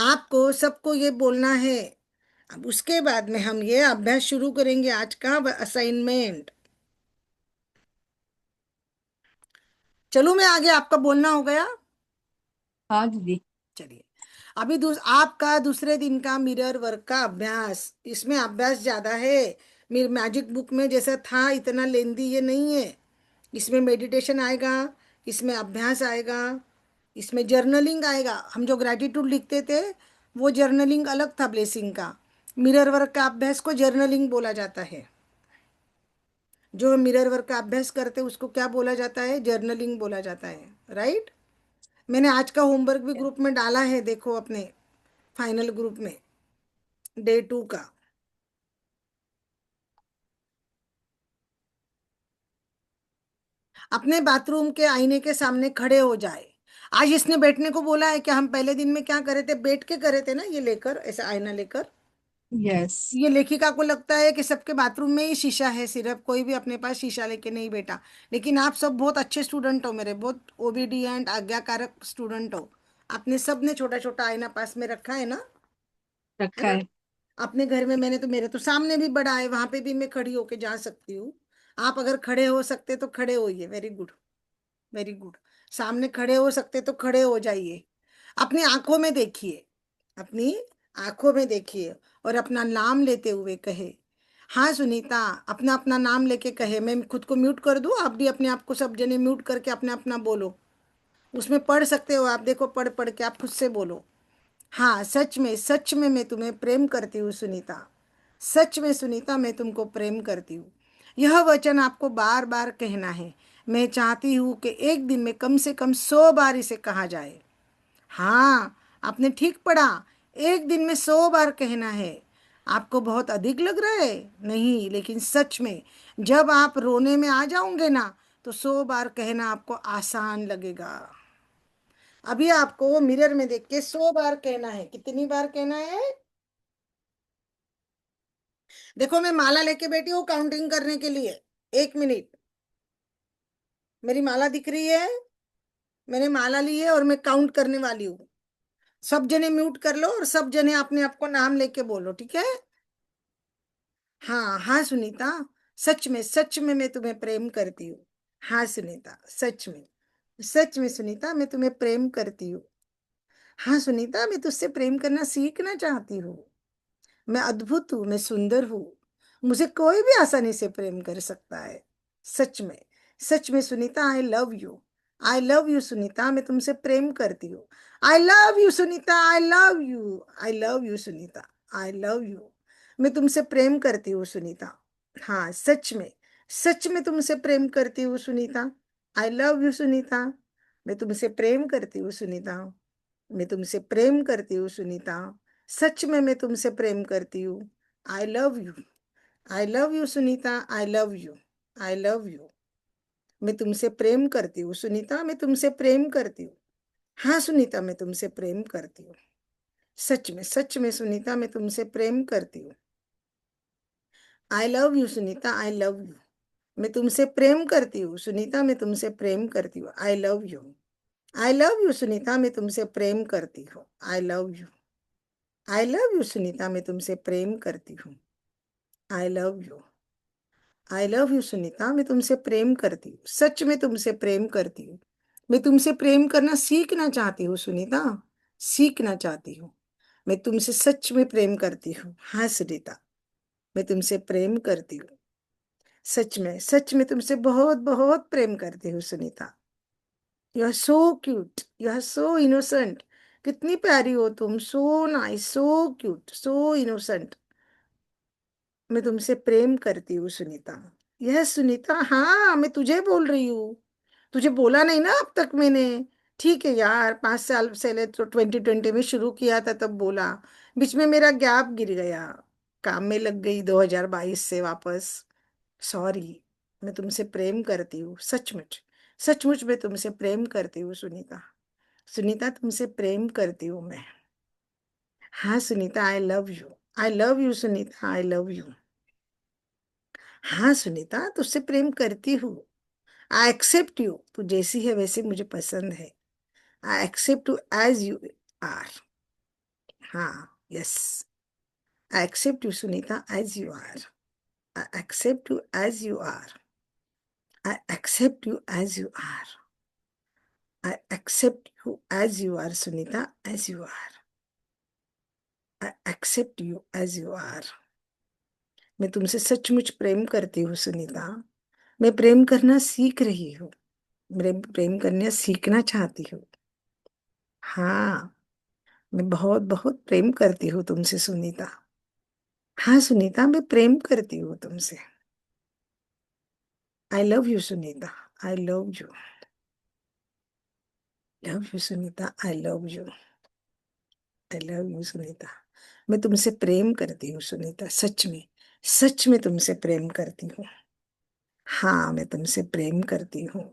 आपको सबको ये बोलना है। अब उसके बाद में हम ये अभ्यास शुरू करेंगे, आज का असाइनमेंट। चलो मैं आगे, आपका बोलना हो गया। हाँ दीदी। चलिए, अभी आपका दूसरे दिन का मिरर वर्क का अभ्यास। इसमें अभ्यास ज्यादा है। मेरे मैजिक बुक में जैसा था इतना लेंदी ये नहीं है। इसमें मेडिटेशन आएगा, इसमें अभ्यास आएगा, इसमें जर्नलिंग आएगा। हम जो ग्रैटिट्यूड लिखते थे वो जर्नलिंग अलग था ब्लेसिंग का। मिरर वर्क का अभ्यास को जर्नलिंग बोला जाता है। जो मिरर वर्क का अभ्यास करते उसको क्या बोला जाता है, जर्नलिंग बोला जाता है, राइट। मैंने आज का होमवर्क भी ग्रुप में डाला है, देखो अपने फाइनल ग्रुप में, डे 2 का। अपने बाथरूम के आईने के सामने खड़े हो जाए। आज इसने बैठने को बोला है, कि हम पहले दिन में क्या करे थे, बैठ के करे थे ना, ये लेकर, ऐसा आईना लेकर। यस। ये लेखिका को लगता है कि सबके बाथरूम में ही शीशा है, सिर्फ कोई भी अपने पास शीशा लेके नहीं बैठा। लेकिन आप सब बहुत अच्छे स्टूडेंट हो, मेरे बहुत ओबीडियंट, आज्ञाकारक स्टूडेंट हो। आपने सब ने छोटा छोटा आईना पास में रखा है ना, है रखा ना। है। अपने घर में मैंने तो, मेरे तो सामने भी बड़ा है, वहां पे भी मैं खड़ी होके जा सकती हूँ। आप अगर खड़े हो सकते तो खड़े होइए, वेरी गुड, वेरी गुड। सामने खड़े हो सकते तो खड़े हो जाइए। अपनी आंखों में देखिए, अपनी आंखों में देखिए, और अपना नाम लेते हुए कहे, हाँ सुनीता, अपना अपना नाम लेके कहे। मैं खुद को म्यूट कर दूं, आप भी अपने आप को सब जने म्यूट करके अपना अपना बोलो। उसमें पढ़ सकते हो आप, देखो पढ़ पढ़ के आप खुद से बोलो। हाँ, सच में मैं तुम्हें प्रेम करती हूँ सुनीता। सच में सुनीता, मैं तुमको प्रेम करती हूँ। यह वचन आपको बार बार कहना है। मैं चाहती हूँ कि एक दिन में कम से कम 100 बार इसे कहा जाए। हाँ, आपने ठीक पढ़ा, एक दिन में 100 बार कहना है। आपको बहुत अधिक लग रहा है नहीं, लेकिन सच में जब आप रोने में आ जाओगे ना, तो 100 बार कहना आपको आसान लगेगा। अभी आपको मिरर में देख के 100 बार कहना है। कितनी बार कहना है? देखो मैं माला लेके बैठी हूँ काउंटिंग करने के लिए। 1 मिनट, मेरी माला दिख रही है, मैंने माला ली है और मैं काउंट करने वाली हूँ। सब जने म्यूट कर लो और सब जने अपने आप को नाम लेके बोलो, ठीक है। हाँ हाँ सुनीता, सच में मैं तुम्हें प्रेम करती हूँ। हाँ सुनीता, सच में सुनीता, मैं तुम्हें प्रेम करती हूँ। हाँ सुनीता, मैं तुझसे प्रेम करना सीखना चाहती हूँ। मैं अद्भुत हूँ, मैं सुंदर हूँ, मुझे कोई भी आसानी से प्रेम कर सकता है। सच में, सच में Sunita, I love you, I love you Sunita, मैं तुमसे प्रेम करती हूँ। I love you Sunita, I love you, I love you Sunita, I love you. मैं तुमसे प्रेम करती हूँ सुनीता। हाँ, सच में तुमसे प्रेम करती हूँ Sunita. I love you Sunita. मैं तुमसे प्रेम करती हूँ सुनीता। मैं तुमसे प्रेम करती हूँ सुनीता। सच में मैं तुमसे प्रेम करती हूँ। I love you, I love you Sunita, I love you, I love you. मैं तुमसे प्रेम करती हूँ सुनीता, मैं तुमसे प्रेम करती हूँ। हाँ सुनीता, मैं तुमसे प्रेम करती हूँ। सच में सुनीता, मैं तुमसे प्रेम करती हूँ। I love you Sunita, I love you. मैं तुमसे प्रेम करती हूँ सुनीता, मैं तुमसे प्रेम करती हूँ। I love you, I love you Sunita, मैं तुमसे प्रेम करती हूँ। I love you, I love you Sunita, मैं तुमसे प्रेम करती हूँ। I love you, I love you Sunita, मैं तुमसे प्रेम करती हूँ। सच में तुमसे प्रेम करती हूँ। मैं तुमसे प्रेम करना सीखना चाहती हूँ सुनीता, सीखना चाहती हूँ। मैं तुमसे सच में प्रेम करती हूँ। हाँ सुनीता, मैं तुमसे प्रेम करती हूँ। सच में तुमसे बहुत बहुत प्रेम करती हूँ Sunita. You are so cute, you are so innocent. कितनी प्यारी हो तुम, so nice, so cute, so innocent. मैं तुमसे प्रेम करती हूँ सुनीता। यह सुनीता, हाँ मैं तुझे बोल रही हूँ। तुझे बोला नहीं ना अब तक मैंने। ठीक है यार, 5 साल पहले तो 2020 में शुरू किया था तब बोला। बीच में मेरा गैप गिर गया, काम में लग गई 2022 से वापस। सॉरी। मैं तुमसे प्रेम करती हूँ सचमुच। सचमुच मैं तुमसे प्रेम करती हूँ सुनीता। सुनीता, तुमसे प्रेम करती हूँ मैं। हाँ Sunita, I love you, I love you Sunita, I love you. हाँ सुनीता, तुझसे प्रेम करती हूँ। आई एक्सेप्ट यू, तू जैसी है वैसे मुझे पसंद है। I accept you as you are. हाँ, yes. I accept you Sunita as you are. I accept you as you are. I accept you as you are. I accept you as you are Sunita, as you are. I accept you as you are. मैं तुमसे सचमुच प्रेम करती हूँ सुनीता। मैं प्रेम करना सीख रही हूँ। मैं प्रेम करना सीखना चाहती हूँ। हाँ, मैं बहुत बहुत प्रेम करती हूँ तुमसे सुनीता। हाँ सुनीता, मैं प्रेम करती हूँ तुमसे। आई love you Sunita, I love you, love you Sunita, I love you, I love you Sunita. मैं तुमसे प्रेम करती हूँ सुनीता, सच में तुमसे प्रेम करती हूँ। हाँ, मैं तुमसे प्रेम करती हूँ।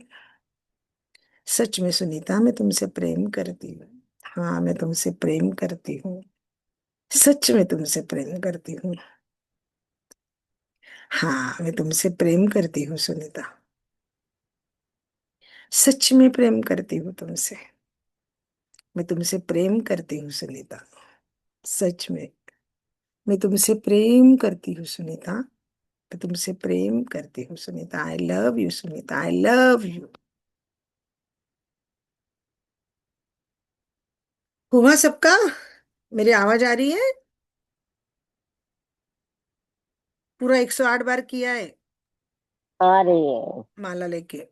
सच में सुनीता, मैं तुमसे प्रेम करती हूँ। हाँ, मैं तुमसे प्रेम करती हूँ। सच में तुमसे प्रेम करती हूँ। हाँ, मैं तुमसे प्रेम करती हूँ सुनीता। सच में प्रेम करती हूँ तुमसे। मैं तुमसे प्रेम करती हूँ सुनीता। सच में मैं तुमसे प्रेम करती हूँ सुनीता। मैं तुमसे प्रेम करती हूँ Sunita. I love you Sunita, I love you. हुआ सबका? मेरी आवाज आ रही है? पूरा 108 बार किया है आ रही है। माला लेके।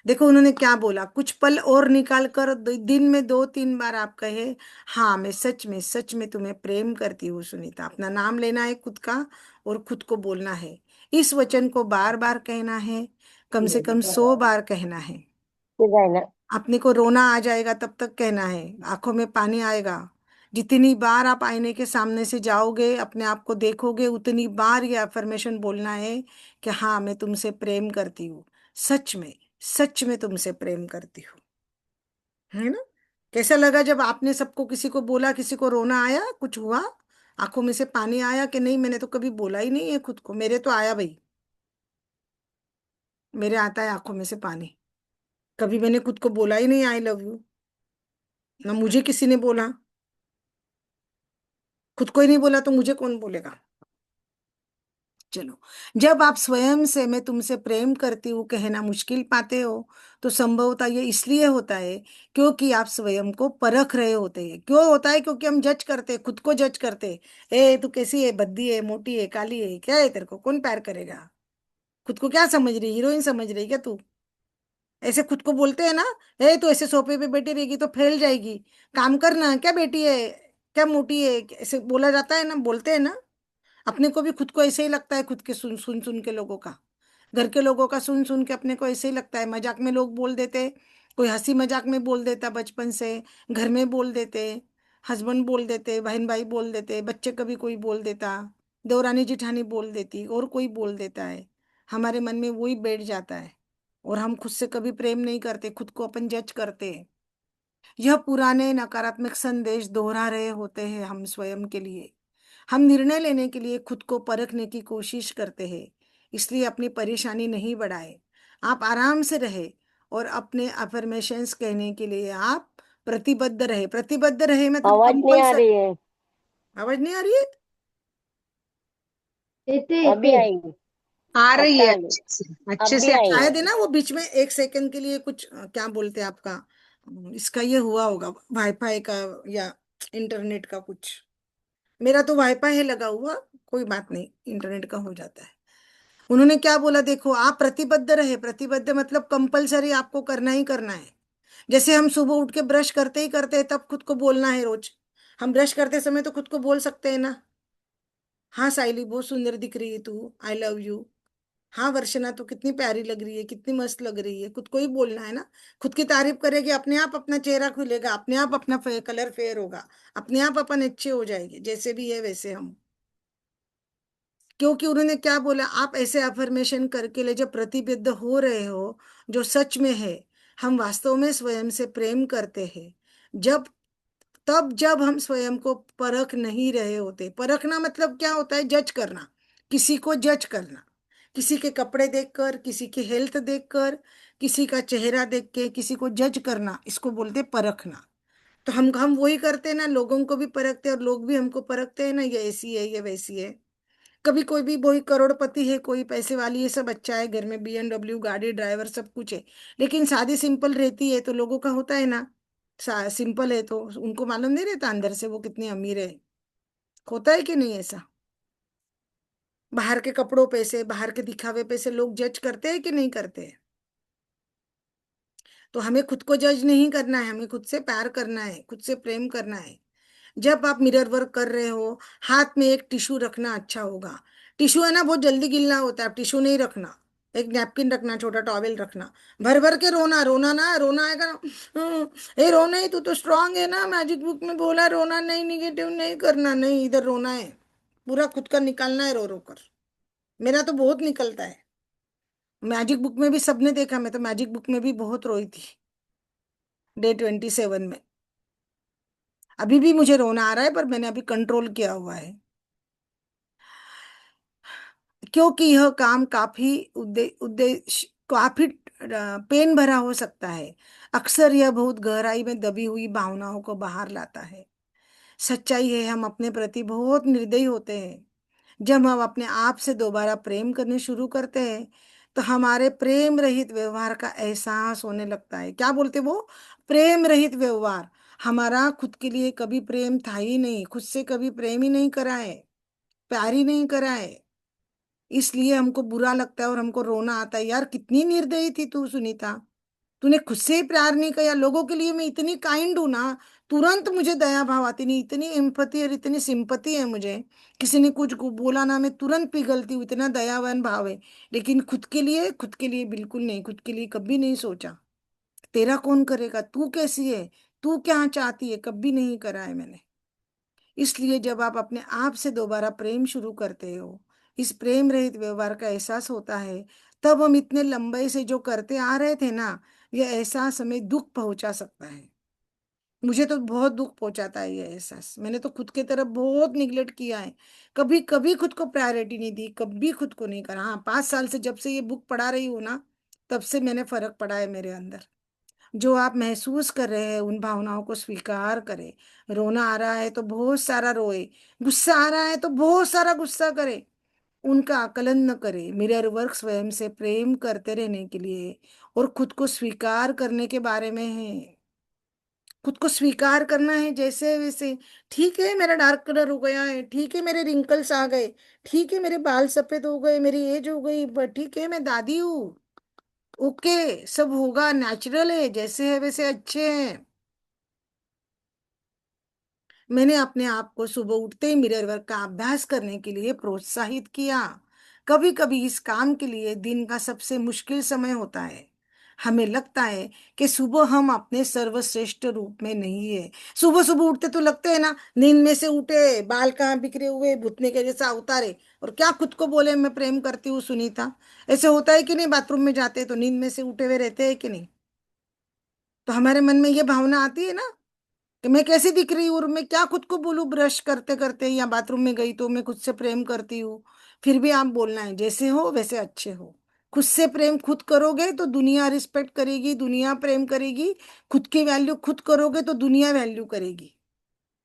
देखो उन्होंने क्या बोला, कुछ पल और निकाल कर दिन में 2-3 बार आप कहे, हाँ मैं सच में तुम्हें प्रेम करती हूँ सुनीता। अपना नाम लेना है खुद का और खुद को बोलना है। इस वचन को बार बार कहना है, कम से कम 100 बार कहना है। ठीक है ना। अपने को रोना आ जाएगा तब तक कहना है, आंखों में पानी आएगा। जितनी बार आप आईने के सामने से जाओगे, अपने आप को देखोगे, उतनी बार ये अफर्मेशन बोलना है कि हाँ मैं तुमसे प्रेम करती हूँ। सच में, सच में तुमसे प्रेम करती हूँ। है ना? कैसा लगा जब आपने सबको, किसी को बोला, किसी को रोना आया, कुछ हुआ, आंखों में से पानी आया कि नहीं? मैंने तो कभी बोला ही नहीं है खुद को, मेरे तो आया भाई, मेरे आता है आंखों में से पानी। कभी मैंने खुद को बोला ही नहीं आई लव यू, ना मुझे किसी ने बोला। खुद को ही नहीं बोला तो मुझे कौन बोलेगा? चलो, जब आप स्वयं से मैं तुमसे प्रेम करती हूँ कहना मुश्किल पाते हो, तो संभवतः ये इसलिए होता है क्योंकि आप स्वयं को परख रहे होते हैं। क्यों होता है? क्योंकि हम जज करते, खुद को जज करते। ए तू कैसी है, भद्दी है, मोटी है, काली है, क्या है तेरे को, कौन प्यार करेगा? खुद को क्या समझ रही, हीरोइन समझ रही क्या तू? ऐसे खुद को बोलते हैं ना, ए तो ऐसे सोफे पे बैठी रहेगी तो फैल जाएगी, काम करना, क्या बेटी है, क्या मोटी है, ऐसे बोला जाता है ना, बोलते हैं ना। अपने को भी खुद को ऐसे ही लगता है, खुद के सुन सुन सुन के लोगों का, घर के लोगों का सुन सुन के अपने को ऐसे ही लगता है। मजाक में लोग बोल देते, कोई हंसी मजाक में बोल देता बचपन से, घर में बोल देते, हस्बैंड बोल देते, बहन भाई बोल देते, बच्चे कभी कोई बोल देता, देवरानी जिठानी बोल देती, और कोई बोल देता है, हमारे मन में वही बैठ जाता है, और हम खुद से कभी प्रेम नहीं करते, खुद को अपन जज करते हैं। यह पुराने नकारात्मक संदेश दोहरा रहे होते हैं हम स्वयं के लिए। हम निर्णय लेने के लिए खुद को परखने की कोशिश करते हैं, इसलिए अपनी परेशानी नहीं बढ़ाए। आप आराम से रहे और अपने अफर्मेशंस कहने के लिए आप प्रतिबद्ध रहे। प्रतिबद्ध रहे मतलब आवाज नहीं आ कंपल्सरी। रही है। आवाज नहीं आ रही है? येते अभी येते आई। आ रही आता है, आ गई। अच्छे अब भी से आई। शायद है ना, वो बीच में 1 सेकंड के लिए कुछ क्या बोलते हैं आपका, इसका ये हुआ होगा, वाईफाई का या इंटरनेट का कुछ। मेरा तो वाईफाई है लगा हुआ, कोई बात नहीं, इंटरनेट का हो जाता है। उन्होंने क्या बोला देखो, आप प्रतिबद्ध रहे। प्रतिबद्ध मतलब कंपलसरी आपको करना ही करना है। जैसे हम सुबह उठ के ब्रश करते ही करते हैं, तब खुद को बोलना है रोज। हम ब्रश करते समय तो खुद को बोल सकते हैं ना, हाँ साइली बहुत सुंदर दिख रही है तू, आई लव यू, हाँ वर्षना तू कितनी प्यारी लग रही है, कितनी मस्त लग रही है, खुद को ही बोलना है ना। खुद की तारीफ करेगी, अपने आप अपना चेहरा खुलेगा, अपने आप अपना कलर फेयर होगा, अपने आप अपन अच्छे हो जाएंगे, जैसे भी है वैसे हम। क्योंकि उन्होंने क्या बोला, आप ऐसे अफर्मेशन करके ले, जब प्रतिबद्ध हो रहे हो, जो सच में है, हम वास्तव में स्वयं से प्रेम करते हैं। जब तब जब हम स्वयं को परख नहीं रहे होते। परखना मतलब क्या होता है, जज करना, किसी को जज करना, किसी के कपड़े देखकर, किसी की हेल्थ देखकर, किसी का चेहरा देख के किसी को जज करना, इसको बोलते परखना। तो हम वही करते हैं ना, लोगों को भी परखते हैं और लोग भी हमको परखते हैं ना, ये ऐसी है ये वैसी है। कभी कोई भी वही करोड़पति है, कोई पैसे वाली है, सब अच्छा है, घर में BMW गाड़ी ड्राइवर सब कुछ है, लेकिन शादी सिंपल रहती है तो लोगों का होता है ना, सिंपल है तो उनको मालूम नहीं रहता अंदर से वो कितनी अमीर है। होता है कि नहीं ऐसा? बाहर के कपड़ों पे से, बाहर के दिखावे पे से लोग जज करते हैं कि नहीं करते हैं? तो हमें खुद को जज नहीं करना है, हमें खुद से प्यार करना है, खुद से प्रेम करना है। जब आप मिरर वर्क कर रहे हो, हाथ में एक टिश्यू रखना अच्छा होगा। टिश्यू है ना बहुत जल्दी गिलना होता है, आप टिश्यू नहीं रखना, एक नैपकिन रखना, छोटा टॉवेल रखना। भर भर के रोना, रोना ना, रोना आएगा ना, ए रोना ही, तू तो स्ट्रांग है ना, मैजिक बुक में बोला रोना नहीं, निगेटिव नहीं करना, नहीं इधर रोना है, पूरा खुद का निकालना है रो रो कर। मेरा तो बहुत निकलता है, मैजिक बुक में भी सबने देखा, मैं तो मैजिक बुक में भी बहुत रोई थी डे 27 में। अभी भी मुझे रोना आ रहा है, पर मैंने अभी कंट्रोल किया हुआ है, क्योंकि यह काम काफी उद्देश्य काफी पेन भरा हो सकता है। अक्सर यह बहुत गहराई में दबी हुई भावनाओं को बाहर लाता है। सच्चाई है, हम अपने प्रति बहुत निर्दयी होते हैं। जब हम अपने आप से दोबारा प्रेम करने शुरू करते हैं, तो हमारे प्रेम रहित व्यवहार का एहसास होने लगता है। क्या बोलते वो, प्रेम रहित व्यवहार। हमारा खुद के लिए कभी प्रेम था ही नहीं, खुद से कभी प्रेम ही नहीं करा है, प्यार ही नहीं करा है, इसलिए हमको बुरा लगता है और हमको रोना आता है। यार कितनी निर्दयी थी तू सुनीता, तूने खुद से ही प्यार नहीं किया। लोगों के लिए मैं इतनी काइंड हूं ना, तुरंत मुझे दया भाव आती नहीं, इतनी एम्पैथी और इतनी सिंपैथी है मुझे। किसी ने कुछ बोला ना, मैं तुरंत पिघलती हूँ, इतना दयावान भाव है। लेकिन खुद के लिए बिल्कुल नहीं, खुद के लिए कभी नहीं सोचा। तेरा कौन करेगा, तू कैसी है, तू क्या चाहती है, कभी नहीं करा है मैंने। इसलिए जब आप अपने आप से दोबारा प्रेम शुरू करते हो, इस प्रेम रहित व्यवहार का एहसास होता है, तब हम इतने लंबे से जो करते आ रहे थे ना, यह एहसास हमें दुख पहुंचा सकता है। मुझे तो बहुत दुख पहुंचाता है ये एहसास। मैंने तो खुद की तरफ बहुत निगलेक्ट किया है, कभी कभी खुद को प्रायोरिटी नहीं दी, कभी खुद को नहीं करा। हाँ 5 साल से जब से ये बुक पढ़ा रही हूँ ना, तब से मैंने फर्क पड़ा है मेरे अंदर। जो आप महसूस कर रहे हैं उन भावनाओं को स्वीकार करें। रोना आ रहा है तो बहुत सारा रोए, गुस्सा आ रहा है तो बहुत सारा गुस्सा करे, उनका आकलन न करे। मिरर वर्क स्वयं से प्रेम करते रहने के लिए और खुद को स्वीकार करने के बारे में है। खुद को स्वीकार करना है जैसे वैसे। ठीक है मेरा डार्क कलर हो गया है, ठीक है मेरे रिंकल्स आ गए, ठीक है मेरे बाल सफेद हो गए, मेरी एज हो गई, बट ठीक है मैं दादी हूँ, ओके, सब होगा, नेचुरल है, जैसे है वैसे अच्छे हैं। मैंने अपने आप को सुबह उठते ही मिरर वर्क का अभ्यास करने के लिए प्रोत्साहित किया। कभी कभी इस काम के लिए दिन का सबसे मुश्किल समय होता है। हमें लगता है कि सुबह हम अपने सर्वश्रेष्ठ रूप में नहीं है। सुबह सुबह उठते तो लगते है ना, नींद में से उठे, बाल कहाँ बिखरे हुए, भूतने के जैसा उतारे, और क्या खुद को बोले मैं प्रेम करती हूँ सुनीता। ऐसे होता है कि नहीं? बाथरूम में जाते तो नींद में से उठे हुए रहते हैं कि नहीं? तो हमारे मन में ये भावना आती है ना कि मैं कैसी दिख रही हूँ, और मैं क्या खुद को बोलूं ब्रश करते करते या बाथरूम में गई तो मैं खुद से प्रेम करती हूँ। फिर भी आप बोलना है जैसे हो वैसे अच्छे हो। खुद से प्रेम खुद करोगे तो दुनिया रिस्पेक्ट करेगी, दुनिया प्रेम करेगी। खुद की वैल्यू खुद करोगे तो दुनिया वैल्यू करेगी।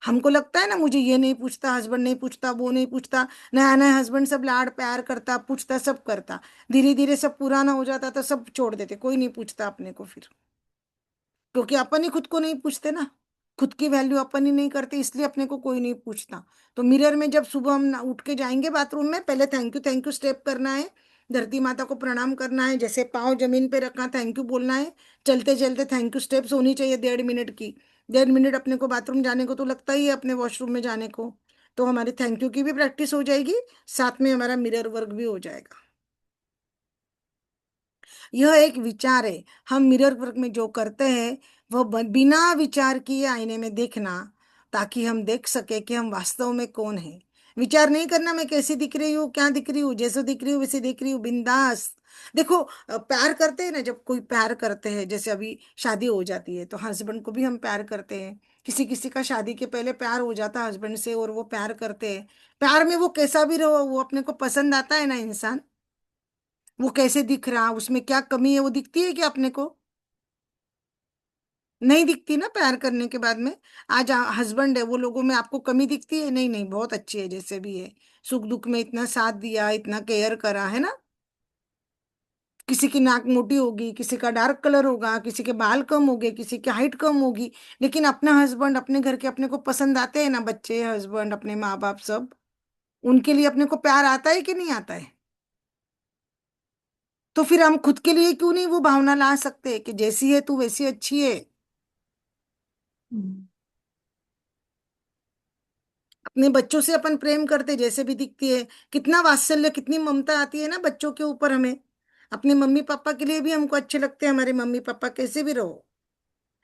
हमको लगता है ना, मुझे ये नहीं पूछता, हस्बैंड नहीं पूछता, वो नहीं पूछता, नया नया हस्बैंड सब लाड प्यार करता, पूछता, सब करता। धीरे धीरे सब पुराना हो जाता तो सब छोड़ देते, कोई नहीं पूछता अपने को फिर। क्योंकि अपन ही खुद को नहीं पूछते ना, खुद की वैल्यू अपन ही नहीं करते, इसलिए अपने को कोई नहीं पूछता। तो मिरर में जब सुबह हम उठ के जाएंगे बाथरूम में, पहले थैंक यू स्टेप करना है, धरती माता को प्रणाम करना है, जैसे पाँव जमीन पे रखना, थैंक यू बोलना है। चलते चलते थैंक यू स्टेप्स होनी चाहिए 1.5 मिनट की। 1.5 मिनट अपने को बाथरूम जाने को तो लगता ही है, अपने वॉशरूम में जाने को। तो हमारी थैंक यू की भी प्रैक्टिस हो जाएगी, साथ में हमारा मिरर वर्क भी हो जाएगा। यह एक विचार है। हम मिरर वर्क में जो करते हैं वह बिना विचार किए आईने में देखना, ताकि हम देख सके कि हम वास्तव में कौन है। विचार नहीं करना मैं कैसी दिख रही हूँ, क्या दिख रही हूँ, जैसे दिख रही हूँ वैसे दिख रही हूँ, बिंदास। देखो प्यार करते हैं ना, जब कोई प्यार करते हैं, जैसे अभी शादी हो जाती है तो हस्बैंड को भी हम प्यार करते हैं। किसी किसी का शादी के पहले प्यार हो जाता है हस्बैंड से, और वो प्यार करते हैं। प्यार में वो कैसा भी रहो, वो अपने को पसंद आता है ना इंसान। वो कैसे दिख रहा, उसमें क्या कमी है, वो दिखती है क्या अपने को? नहीं दिखती ना प्यार करने के बाद में। आज हस्बैंड है, वो लोगों में आपको कमी दिखती है? नहीं नहीं, बहुत अच्छी है जैसे भी है। सुख दुख में इतना साथ दिया, इतना केयर करा है ना। किसी की नाक मोटी होगी, किसी का डार्क कलर होगा, किसी के बाल कम होंगे, किसी की हाइट कम होगी, लेकिन अपना हस्बैंड, अपने घर के अपने को पसंद आते हैं ना, बच्चे, हस्बैंड, अपने माँ बाप सब। उनके लिए अपने को प्यार आता है कि नहीं आता है? तो फिर हम खुद के लिए क्यों नहीं वो भावना ला सकते कि जैसी है तू वैसी अच्छी है? अपने बच्चों से अपन प्रेम करते जैसे भी दिखती है, कितना वात्सल्य, कितनी ममता आती है ना बच्चों के ऊपर हमें। अपने मम्मी पापा के लिए भी हमको अच्छे लगते हैं, हमारे मम्मी पापा कैसे भी रहो,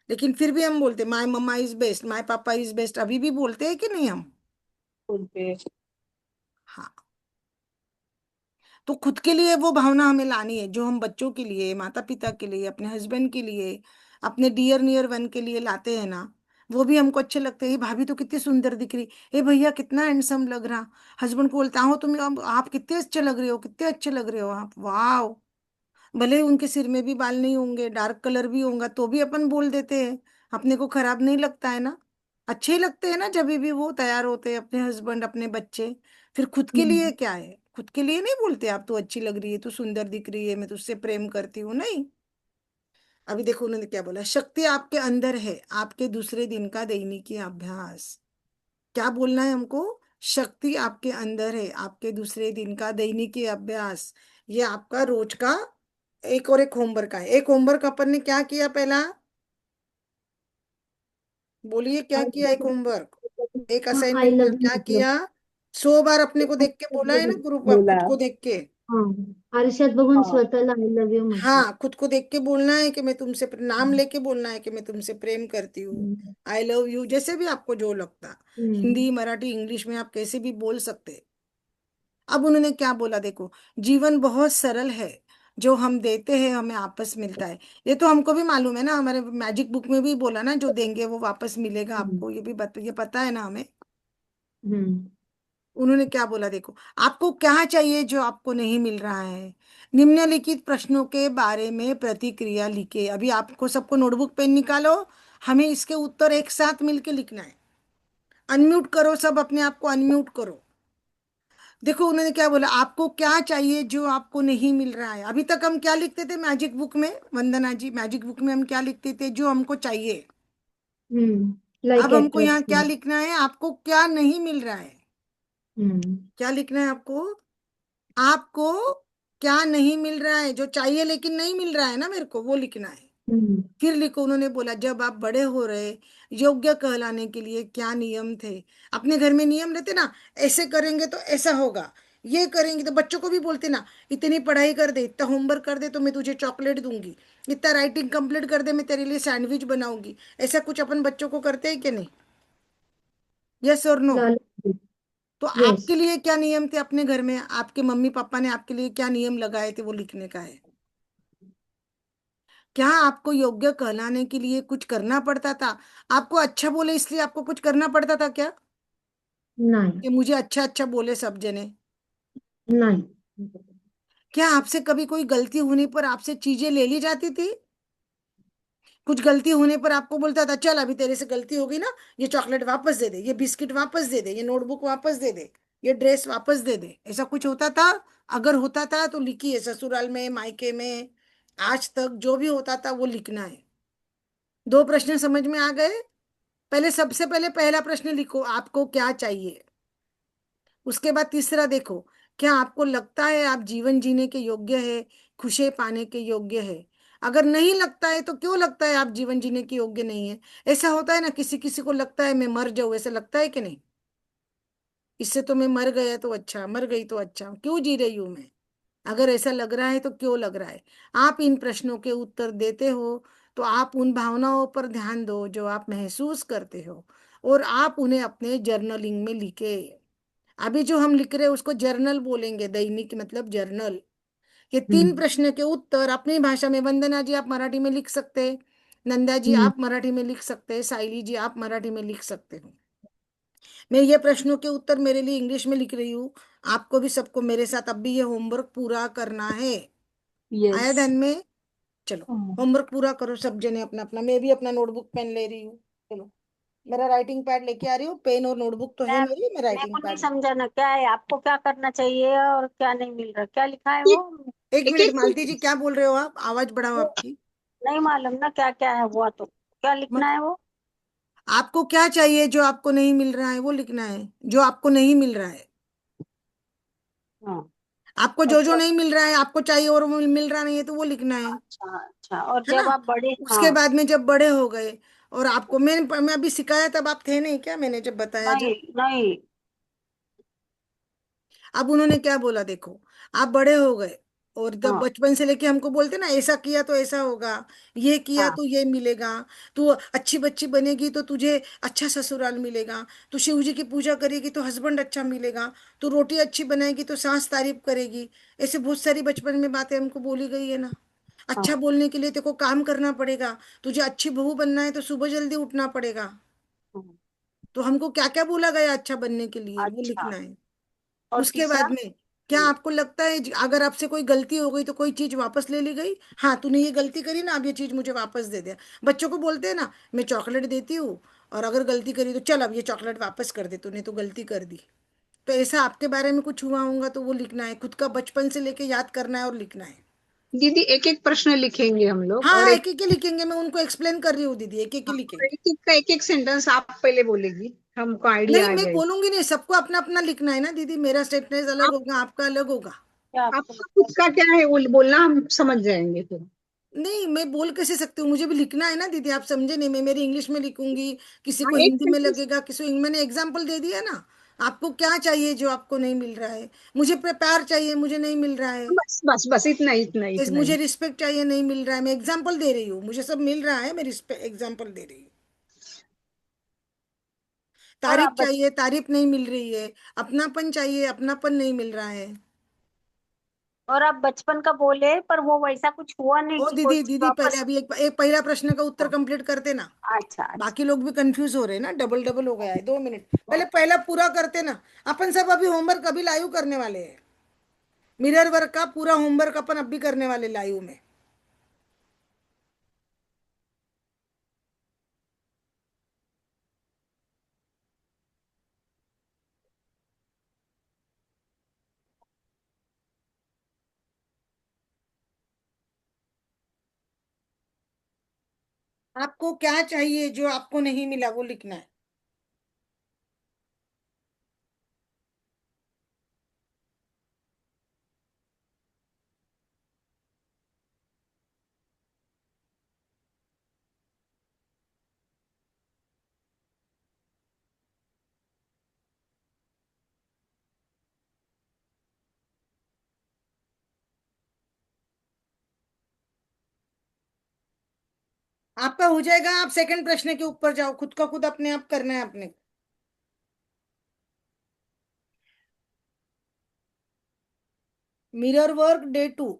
लेकिन फिर भी हम बोलते my mama is best, my papa is best, अभी भी बोलते हैं कि नहीं हम? बोलते हैं। हाँ। तो खुद के लिए वो भावना हमें लानी है जो हम बच्चों के लिए, माता पिता के लिए, अपने हस्बैंड के लिए, अपने डियर नियर वन के लिए लाते हैं ना। वो भी हमको अच्छे लगते हैं। ये भाभी तो कितनी सुंदर दिख रही, ए भैया कितना हैंडसम लग रहा। हस्बैंड को बोलता हूँ तुम, आप कितने अच्छे लग रहे हो, कितने अच्छे लग रहे हो आप, वाह। भले ही उनके सिर में भी बाल नहीं होंगे, डार्क कलर भी होगा, तो भी अपन बोल देते हैं। अपने को खराब नहीं लगता है ना? अच्छे ही लगते हैं ना जब भी वो तैयार होते हैं, अपने हस्बैंड, अपने बच्चे। फिर खुद के लिए क्या है? खुद के लिए नहीं बोलते आप तू अच्छी लग रही है, तू सुंदर दिख रही है, मैं तुझसे प्रेम करती हूँ, नहीं। अभी देखो उन्होंने क्या बोला, शक्ति आपके अंदर है, आपके दूसरे दिन का दैनिकी अभ्यास। क्या बोलना है हमको? शक्ति आपके अंदर है, आपके दूसरे दिन का दैनिकी अभ्यास। ये आपका रोज का एक, और एक होमवर्क है। एक होमवर्क अपन ने क्या किया पहला? बोलिए क्या किया? एक होमवर्क, एक हाँ, आई असाइनमेंट लव क्या यू। किया? 100 बार अपने को देख के बोला है ना ग्रुप, बोला। खुद को देख के। हाँ, आरशात बघून हाँ। स्वतःला आई लव यू म्हटलं. हाँ, खुद को देख के बोलना है कि मैं तुमसे नाम लेके बोलना है कि मैं तुमसे प्रेम करती हूँ। हम्म. आई लव यू, जैसे भी आपको जो लगता। हम्म. हिंदी, मराठी, इंग्लिश में आप कैसे भी बोल सकते। अब उन्होंने क्या बोला देखो, जीवन बहुत सरल है, जो हम देते हैं हमें वापस मिलता है। ये तो हमको भी मालूम है ना, हमारे मैजिक बुक में भी बोला ना, जो देंगे वो वापस मिलेगा आपको, ये भी ये पता है ना हमें। हम्म. उन्होंने क्या बोला देखो, आपको क्या चाहिए जो आपको नहीं मिल रहा है? निम्नलिखित प्रश्नों के बारे में प्रतिक्रिया लिखे। अभी आपको सबको नोटबुक पेन निकालो, हमें इसके उत्तर एक साथ मिलके लिखना है। अनम्यूट करो, सब अपने आप को अनम्यूट करो। देखो उन्होंने क्या बोला, आपको क्या चाहिए जो आपको नहीं मिल रहा है? अभी तक हम क्या लिखते थे मैजिक बुक में, वंदना जी, मैजिक बुक में हम क्या लिखते थे? जो हमको चाहिए। हम्म. लाइक अब हमको यहाँ क्या अट्रैक्शन. लिखना है? आपको क्या नहीं मिल रहा है? हम्म. क्या लिखना है आपको? आपको क्या नहीं मिल रहा है, जो चाहिए लेकिन नहीं मिल रहा है ना मेरे को, वो लिखना है। फिर लिखो, उन्होंने बोला जब आप बड़े हो रहे, योग्य कहलाने के लिए क्या नियम थे। अपने घर में नियम रहते ना, ऐसे करेंगे तो ऐसा होगा, ये करेंगे तो बच्चों को भी बोलते ना, इतनी पढ़ाई कर दे, इतना होमवर्क कर दे तो मैं तुझे चॉकलेट दूंगी, इतना राइटिंग कंप्लीट कर दे मैं तेरे लिए सैंडविच बनाऊंगी। ऐसा कुछ अपन बच्चों को करते हैं कि नहीं? यस और नो? लालच। तो यस। आपके लिए क्या नियम थे अपने घर में, आपके मम्मी पापा ने आपके लिए क्या नियम लगाए थे, वो लिखने का है। क्या आपको योग्य कहलाने के लिए कुछ करना पड़ता था? आपको अच्छा बोले इसलिए आपको कुछ करना पड़ता था क्या, नहीं। कि मुझे अच्छा अच्छा बोले सब जने? नहीं। क्या आपसे कभी कोई गलती होने पर आपसे चीजें ले ली जाती थी? कुछ गलती होने पर आपको बोलता था चल अभी तेरे से गलती हो गई ना, ये चॉकलेट वापस दे दे, ये बिस्किट वापस दे दे, ये नोटबुक वापस दे दे, ये ड्रेस वापस दे दे, ऐसा कुछ होता था? अगर होता था तो लिखिए, ससुराल में, मायके में, आज तक जो भी होता था वो लिखना है। दो प्रश्न समझ में आ गए? पहले, सबसे पहले पहला प्रश्न लिखो, आपको क्या चाहिए। उसके बाद तीसरा देखो, क्या आपको लगता है आप जीवन जीने के योग्य है, खुशी पाने के योग्य है? अगर नहीं लगता है तो क्यों लगता है आप जीवन जीने के योग्य नहीं है? ऐसा होता है ना, किसी किसी को लगता है मैं मर जाऊं, ऐसा लगता है कि नहीं? इससे तो मैं मर गया तो अच्छा, मर गई तो अच्छा, क्यों जी रही हूं मैं? अगर ऐसा लग रहा है तो क्यों लग रहा है? आप इन प्रश्नों के उत्तर देते हो तो आप उन भावनाओं पर ध्यान दो जो आप महसूस करते हो, और आप उन्हें अपने जर्नलिंग में लिखे। अभी जो हम लिख रहे हैं उसको जर्नल बोलेंगे, दैनिक मतलब जर्नल। ये तीन हम्म। प्रश्न के उत्तर अपनी भाषा में, वंदना जी आप मराठी में लिख सकते हैं, नंदा जी हम्म। आप मराठी में लिख सकते हैं, साइली जी आप मराठी में लिख सकते हो। मैं ये प्रश्नों के उत्तर मेरे लिए इंग्लिश में लिख रही हूँ, आपको भी सबको मेरे साथ अब भी ये होमवर्क पूरा करना है। यस। आया ध्यान में? चलो होमवर्क पूरा करो सब जने अपना अपना। मैं भी अपना नोटबुक पेन ले रही हूँ। चलो, मेरा राइटिंग पैड लेके आ रही हूँ, पेन और नोटबुक तो है मैं मेरी, मैं मेरे राइटिंग को नहीं पैड। समझा ना, क्या है आपको, क्या करना चाहिए और क्या नहीं मिल रहा, क्या लिखा है वो? एक एक मिनट एक मालती जी, क्या बोल रहे हो आप? आवाज बढ़ाओ वो आपकी। नहीं मालूम ना क्या क्या है हुआ, तो क्या लिखना है वो? आपको क्या चाहिए जो आपको नहीं मिल रहा है, वो लिखना है, जो आपको नहीं मिल रहा है। हाँ। आपको जो जो अच्छा। नहीं मिल रहा है आपको चाहिए, और वो मिल रहा नहीं है तो वो लिखना अच्छा अच्छा, और है ना? जब आप बड़े, उसके हाँ। बाद में जब बड़े हो गए, और आपको मैं अभी सिखाया तब आप थे नहीं क्या, मैंने जब बताया नहीं जब? नहीं। अब उन्होंने क्या बोला देखो, आप बड़े हो गए, और जब हाँ बचपन से लेके हमको बोलते ना ऐसा किया तो ऐसा होगा, ये किया हाँ तो ये मिलेगा, तू अच्छी बच्ची बनेगी तो तुझे अच्छा ससुराल मिलेगा, तू शिव जी की पूजा करेगी तो हस्बैंड अच्छा मिलेगा, तू रोटी अच्छी बनाएगी तो सास तारीफ करेगी। ऐसे बहुत सारी बचपन में बातें हमको बोली गई है ना। अच्छा हाँ बोलने के लिए तेको काम करना पड़ेगा, तुझे अच्छी बहू बनना है तो सुबह जल्दी उठना पड़ेगा। हाँ। तो हमको क्या क्या बोला गया अच्छा बनने के लिए, वो अच्छा। लिखना है। और उसके तीसरा? बाद में, क्या आपको लगता है अगर आपसे कोई गलती हो गई तो कोई चीज वापस ले ली गई, हाँ तूने ये गलती करी ना, अब ये चीज मुझे वापस दे दे। बच्चों को बोलते हैं ना, मैं चॉकलेट देती हूँ, और अगर गलती करी तो चल अब ये चॉकलेट वापस कर दे, तूने तो गलती कर दी। तो ऐसा आपके बारे में कुछ हुआ होगा तो वो लिखना है, खुद का बचपन से लेके याद करना है और लिखना है। दीदी एक एक प्रश्न लिखेंगे हम लोग, और हाँ एक एक एक ही लिखेंगे, मैं उनको एक्सप्लेन कर रही हूँ दीदी, एक एक ही लिखेंगे। एक का एक सेंटेंस आप पहले बोलेगी, हमको नहीं आइडिया आ मैं जाएगा। बोलूंगी नहीं, सबको अपना अपना लिखना है ना दीदी, मेरा स्टेटमेंट अलग आप होगा, आपका अलग होगा। क्या आपको आपका खुद लगता का क्या है वो बोलना, हम समझ जाएंगे फिर। नहीं मैं बोल कैसे सकती हूँ, मुझे भी लिखना है ना दीदी, आप समझे नहीं? मैं मेरी इंग्लिश में लिखूंगी, किसी हाँ को एक हिंदी में सेंटेंस। लगेगा, किसी को, मैंने एग्जाम्पल दे दिया ना। आपको क्या चाहिए जो आपको नहीं मिल रहा है? मुझे प्यार चाहिए, मुझे नहीं मिल रहा है। बस बस बस, इतना इतना इतना मुझे ही। रिस्पेक्ट चाहिए, नहीं मिल रहा है, मैं एग्जाम्पल दे रही हूँ, मुझे सब मिल रहा है, मैं रिस्पेक्ट एग्जाम्पल दे रही हूँ। और तारीफ आप बच चाहिए, तारीफ नहीं मिल रही है। अपनापन चाहिए, अपनापन नहीं मिल रहा है। और आप बचपन का बोले पर वो वैसा कुछ हुआ नहीं ओ कि कोई दीदी चीज दीदी, पहले वापस। अभी एक पहला प्रश्न का उत्तर हाँ, कंप्लीट करते ना। अच्छा अच्छा। बाकी लोग भी कंफ्यूज हो रहे हैं ना, डबल डबल हो गया है, 2 मिनट पहले पहला पूरा करते ना। अपन सब अभी होमवर्क अभी लाइव करने वाले हैं, मिरर वर्क का पूरा होमवर्क अपन अभी करने वाले लाइव में। आपको क्या चाहिए जो आपको नहीं मिला, वो लिखना है। आपका हो जाएगा, आप सेकंड प्रश्न के ऊपर जाओ, खुद का खुद अपने आप करना है अपने। Mirror work day 2।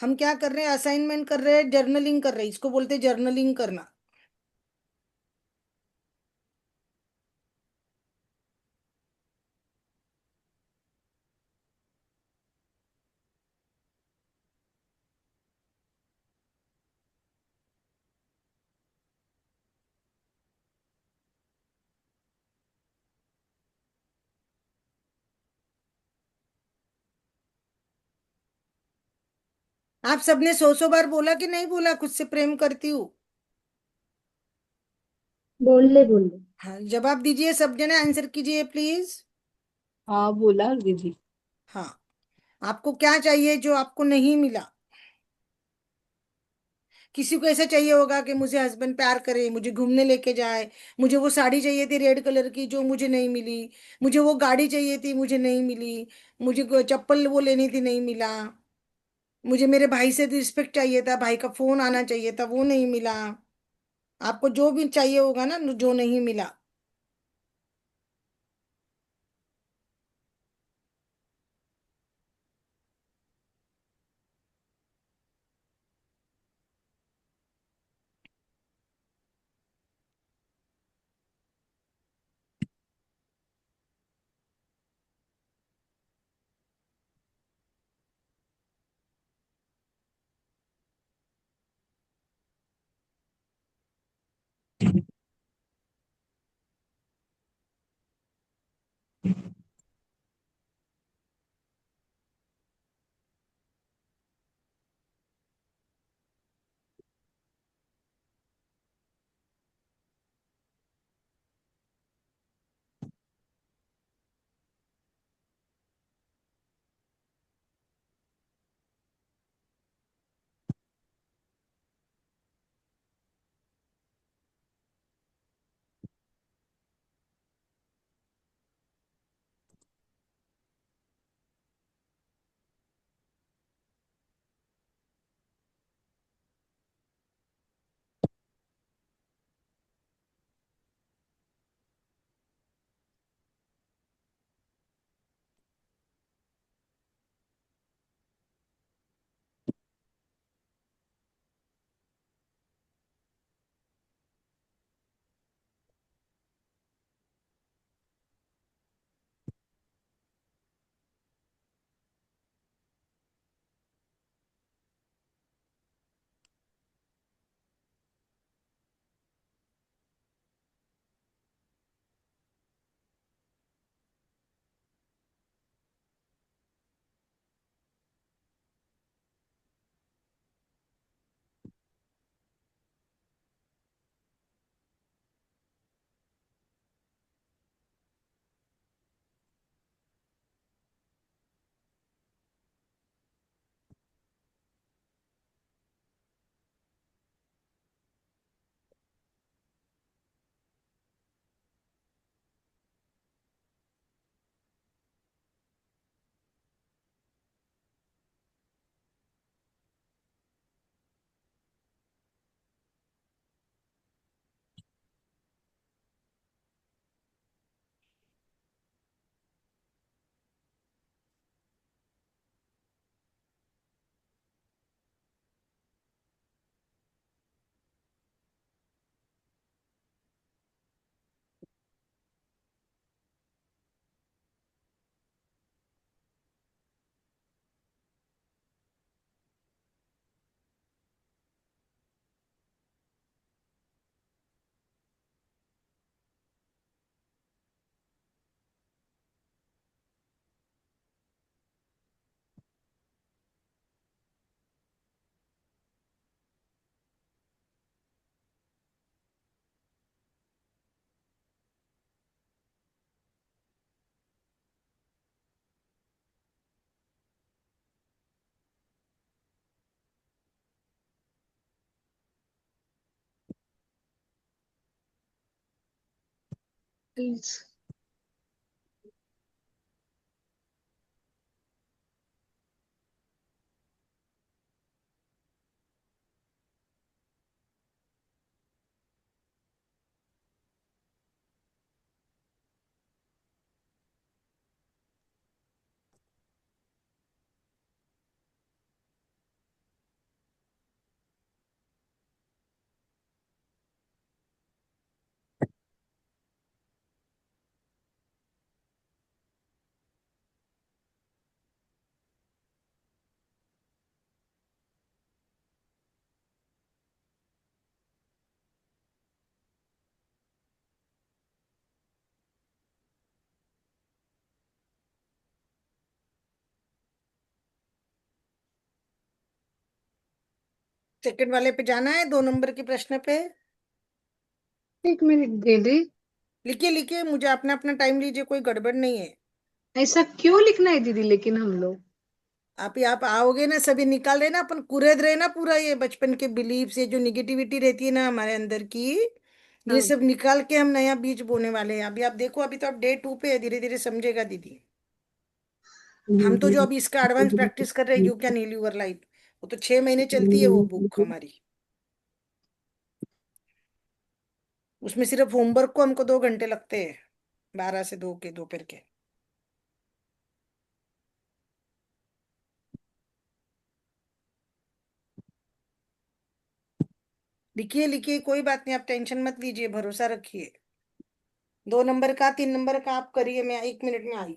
हम क्या कर रहे हैं, असाइनमेंट कर रहे हैं, जर्नलिंग कर रहे हैं, इसको बोलते हैं जर्नलिंग करना। आप सबने 100 बार बोला कि नहीं बोला खुद से प्रेम करती हूँ? बोल ले। हाँ, जवाब दीजिए, सब जने आंसर कीजिए प्लीज। हाँ बोला दीदी। हाँ, आपको क्या चाहिए जो आपको नहीं मिला? किसी को ऐसा चाहिए होगा कि मुझे हस्बैंड प्यार करे, मुझे घूमने लेके जाए, मुझे वो साड़ी चाहिए थी रेड कलर की जो मुझे नहीं मिली, मुझे वो गाड़ी चाहिए थी मुझे नहीं मिली, मुझे कोई चप्पल वो लेनी थी नहीं मिला, मुझे मेरे भाई से रिस्पेक्ट चाहिए था, भाई का फोन आना चाहिए था वो नहीं मिला। आपको जो भी चाहिए होगा ना जो नहीं मिला। प्लीज। सेकंड वाले पे जाना है, 2 नंबर के प्रश्न पे। एक मिनट दीदी, लिखिए लिखिए, मुझे अपना अपना टाइम लीजिए, कोई गड़बड़ नहीं है। ऐसा क्यों लिखना है दीदी? लेकिन हम लोग आप आओगे ना, सभी निकाल रहे ना, अपन कुरेद रहे ना पूरा, ये बचपन के बिलीफ से जो निगेटिविटी रहती है ना हमारे अंदर की, ये हाँ। सब निकाल के हम नया बीज बोने वाले हैं। अभी आप देखो, अभी तो आप डे 2 पे है, धीरे धीरे समझेगा दीदी। हम तो जो अभी इसका एडवांस प्रैक्टिस कर रहे हैं, you can heal your life, वो तो 6 महीने चलती है वो बुक हमारी। उसमें सिर्फ होमवर्क को हमको 2 घंटे लगते हैं, 12 से 2 के दोपहर के। लिखिए लिखिए, कोई बात नहीं, आप टेंशन मत लीजिए, भरोसा रखिए। 2 नंबर का, 3 नंबर का आप करिए, मैं 1 मिनट में आई।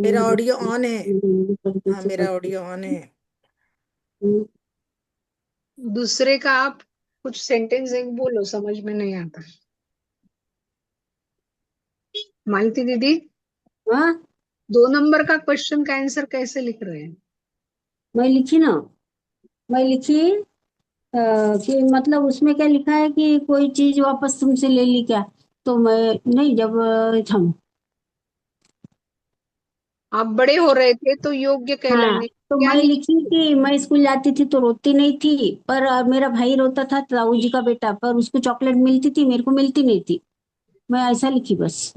मेरा ऑडियो ऑन है। हाँ, मेरा ऑडियो ऑन है। दूसरे का आप कुछ सेंटेंस एक बोलो, समझ में नहीं आता। मालती दीदी, हाँ, 2 नंबर का क्वेश्चन का आंसर कैसे लिख रहे हैं? मैं लिखी ना, मैं लिखी कि मतलब उसमें क्या लिखा है कि कोई चीज वापस तुमसे ले ली क्या, तो मैं नहीं, जब हम आप बड़े हो रहे थे तो योग्य हाँ, कहलाने तो क्या मैं नहीं? लिखी कि मैं स्कूल जाती थी तो रोती नहीं थी, पर मेरा भाई रोता था, ताऊ जी का बेटा, पर उसको चॉकलेट मिलती थी, मेरे को मिलती नहीं थी। मैं ऐसा लिखी बस।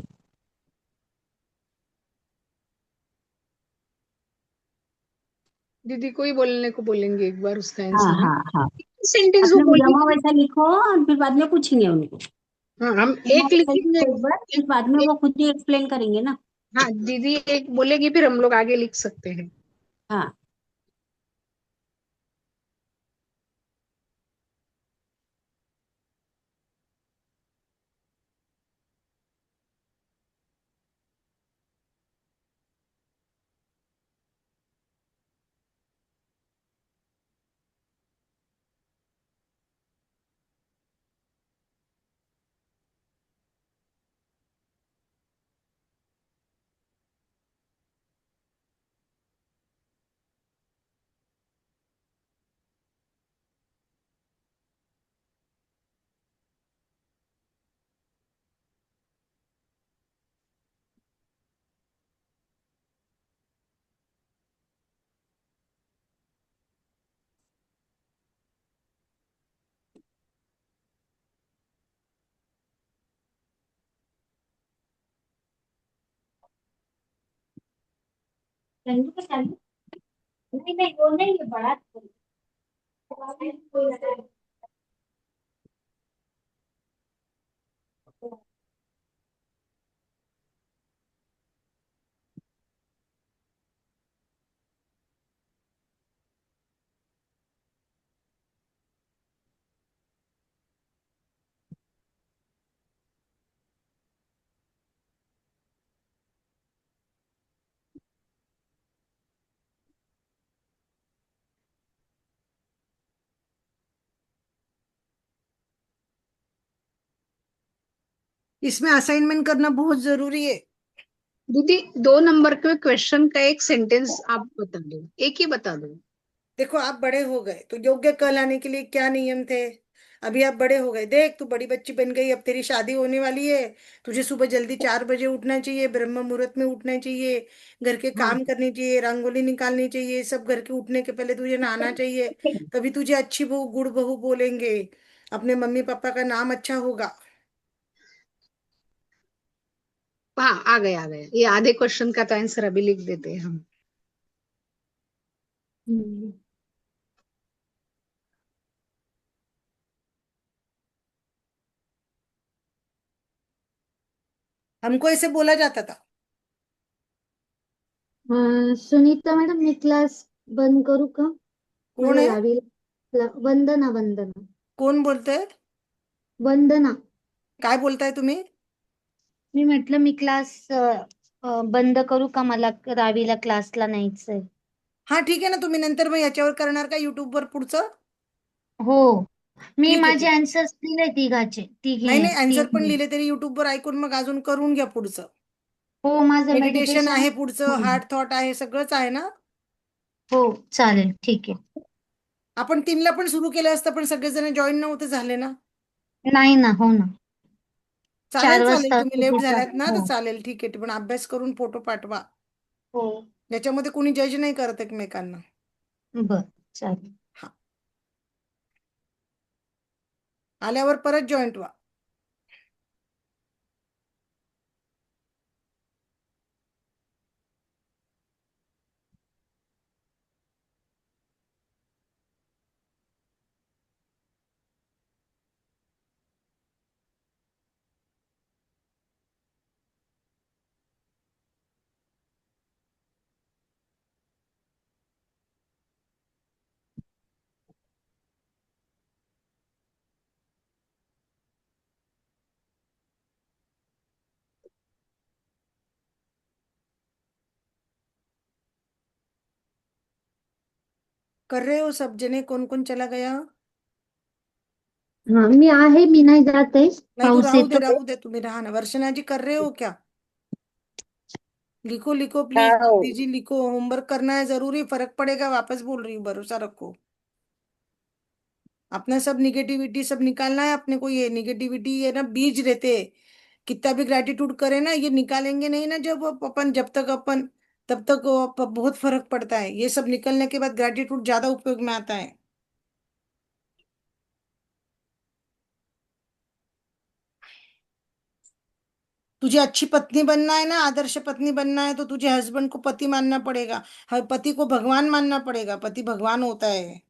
दीदी कोई बोलने को बोलेंगे एक बार उसका हाँ आंसर, हाँ हाँ, सेंटेंस वो अपने जमा बोलेंगे। वैसा लिखो और फिर बाद में पूछेंगे उनको। हाँ, हम जमा एक वैसा लिखेंगे। लिखो एक बार, फिर बाद में एक, वो खुद ही एक्सप्लेन करेंगे ना। हाँ दीदी एक बोलेगी, फिर हम लोग आगे लिख सकते हैं। हाँ, चालू का चालू। नहीं नहीं, वो नहीं, ये बड़ा इसमें असाइनमेंट करना बहुत जरूरी है। दीदी 2 नंबर के क्वेश्चन का एक सेंटेंस आप बता दो, एक ही बता दो। देखो, आप बड़े हो गए तो योग्य कहलाने के लिए क्या नियम थे? अभी आप बड़े हो गए, देख तू बड़ी बच्ची बन गई, अब तेरी शादी होने वाली है। तुझे सुबह जल्दी 4 बजे उठना चाहिए, ब्रह्म मुहूर्त में उठना चाहिए, घर के हाँ, काम करने चाहिए, रंगोली निकालनी चाहिए, सब घर के उठने के पहले तुझे नहाना चाहिए। तभी तुझे अच्छी बहू, गुड़ बहू बोलेंगे, अपने मम्मी पापा का नाम अच्छा होगा। हाँ, आ गया आ गया, ये आधे क्वेश्चन का तो आंसर अभी लिख देते हैं हम। हम्म, हमको ऐसे बोला जाता था। सुनीता मैडम, मी क्लास बंद करू का? कौन मला है? वंदना वंदना कौन बोलते है? वंदना. काय बोलताय तुम्ही? मी म्हटलं मी क्लास बंद करू का? मला रावीला क्लासला न्यायचंय. हा ठीक आहे ना, तुम्ही नंतर मग याच्यावर करणार का, युट्यूबवर पुढचं? हो, मी ठीक आहे माझे ठीक. आन्सर्स दिले तिघाचे, नाही नाही, आन्सर पण तिघी. लिहिले तरी युट्यूबवर ऐकून मग अजून करून घ्या पुढचं. हो, माझं मेडिटेशन मेडिटेशन. आहे, पुढचं हार्ट थॉट आहे, सगळंच आहे ना. हो, चालेल, ठीक आहे. आपण 3ला पण सुरू केलं असतं, पण सगळेजण जॉईन नव्हते झाले ना. नाही ना, हो ना. चालेल 4 चालेल, वाजता तुम्ही लेट सुट्टीचा. झाल्यात ना, तर हो चालेल, ठीक आहे. पण अभ्यास करून फोटो पाठवा. हो. याच्यामध्ये कोणी जज नाही करत एकमेकांना. बर, चालेल. हा, आल्यावर परत जॉईंट व्हा. कर रहे हो सब जने? कौन कौन चला गया? हा, मी आहे, मी नाही जात आहे. नहीं तो पाऊस येतो. राहू दे, तुम्हें रहा ना. वर्षना जी कर रहे हो क्या? लिखो लिखो प्लीज, हाँ दीदी जी लिखो, होमवर्क करना है जरूरी, फर्क पड़ेगा, वापस बोल रही हूँ, भरोसा रखो. अपना सब निगेटिविटी सब निकालना है अपने को. ये निगेटिविटी, ये ना बीज रहते हैं. कितना भी ग्रेटिट्यूड करे ना, ये निकालेंगे नहीं ना जब अपन, जब तक अपन, तब तक बहुत फर्क पड़ता है. ये सब निकलने के बाद ग्रेटिट्यूड ज्यादा उपयोग में आता है. तुझे अच्छी पत्नी बनना है ना, आदर्श पत्नी बनना है, तो तुझे हस्बैंड को पति मानना पड़ेगा. हर पति को भगवान मानना पड़ेगा. पति भगवान होता है.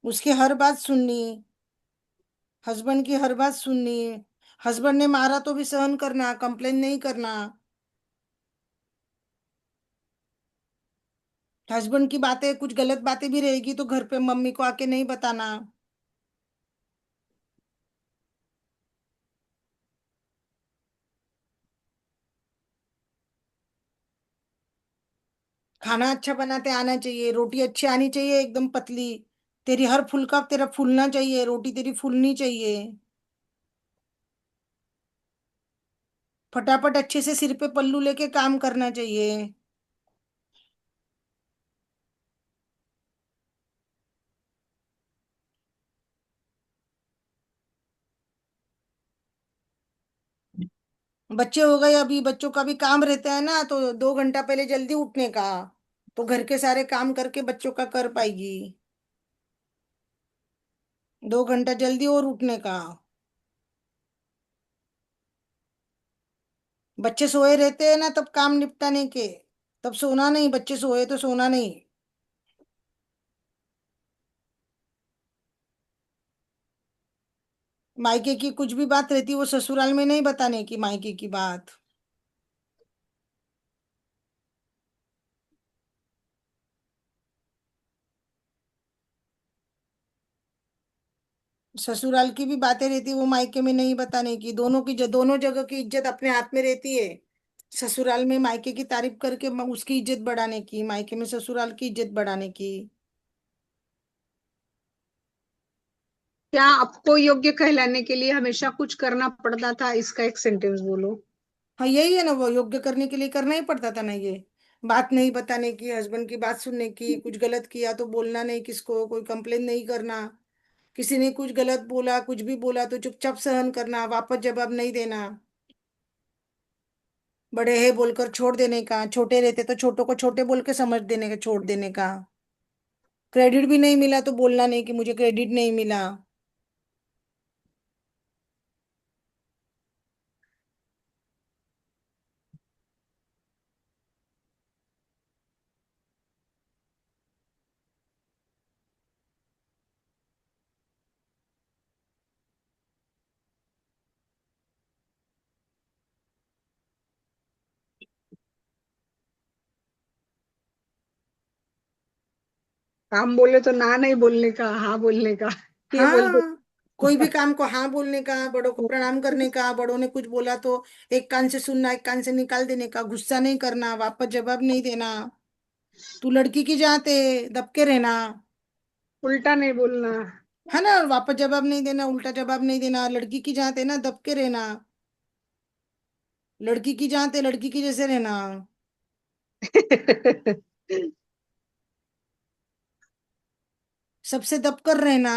उसकी हर बात सुननी, हस्बैंड की हर बात सुननी. हस्बैंड ने मारा तो भी सहन करना, कंप्लेन नहीं करना. हस्बैंड की बातें, कुछ गलत बातें भी रहेगी तो घर पे मम्मी को आके नहीं बताना. खाना अच्छा बनाते आना चाहिए. रोटी अच्छी आनी चाहिए, एकदम पतली. तेरी हर फुलका तेरा फूलना चाहिए, रोटी तेरी फूलनी चाहिए. फटाफट अच्छे से सिर पे पल्लू लेके काम करना चाहिए. बच्चे हो गए अभी, बच्चों का भी काम रहता है ना, तो 2 घंटा पहले जल्दी उठने का, तो घर के सारे काम करके बच्चों का कर पाएगी. 2 घंटा जल्दी और उठने का. बच्चे सोए रहते हैं ना, तब काम निपटाने के. तब सोना नहीं, बच्चे सोए तो सोना नहीं. मायके की कुछ भी बात रहती, वो ससुराल में नहीं बताने की, मायके की बात. ससुराल की भी बातें रहती, वो मायके में नहीं बताने की. दोनों जगह की इज्जत अपने हाथ में रहती है. ससुराल में मायके की तारीफ करके उसकी इज्जत बढ़ाने की, मायके में ससुराल की इज्जत बढ़ाने की. क्या आपको योग्य कहलाने के लिए हमेशा कुछ करना पड़ता था? इसका एक सेंटेंस बोलो. हाँ, यही है ना, वो योग्य करने के लिए करना ही पड़ता था ना. ये बात नहीं बताने की, हस्बैंड की बात सुनने की, कुछ गलत किया तो बोलना नहीं किसको, कोई कंप्लेन नहीं करना. किसी ने कुछ गलत बोला, कुछ भी बोला तो चुपचाप सहन करना, वापस जवाब नहीं देना. बड़े हैं बोलकर छोड़ देने का, छोटे रहते तो छोटों को छोटे बोल के समझ देने का, छोड़ देने का. क्रेडिट भी नहीं मिला तो बोलना नहीं कि मुझे क्रेडिट नहीं मिला. काम बोले तो ना नहीं बोलने का, हाँ बोलने का. ये बोलते. हाँ, कोई भी काम को हाँ बोलने का, बड़ों को प्रणाम करने का, बड़ों ने कुछ बोला तो एक कान से सुनना, एक कान से निकाल देने का, गुस्सा नहीं करना, वापस जवाब नहीं देना. तू लड़की की जात है, दबके रहना. उल्टा नहीं बोलना. है ना, वापस जवाब नहीं देना, उल्टा जवाब नहीं देना. लड़की की जात है ना, दबके रहना. लड़की की जात है, लड़की की जैसे रहना. सबसे दबकर रहना,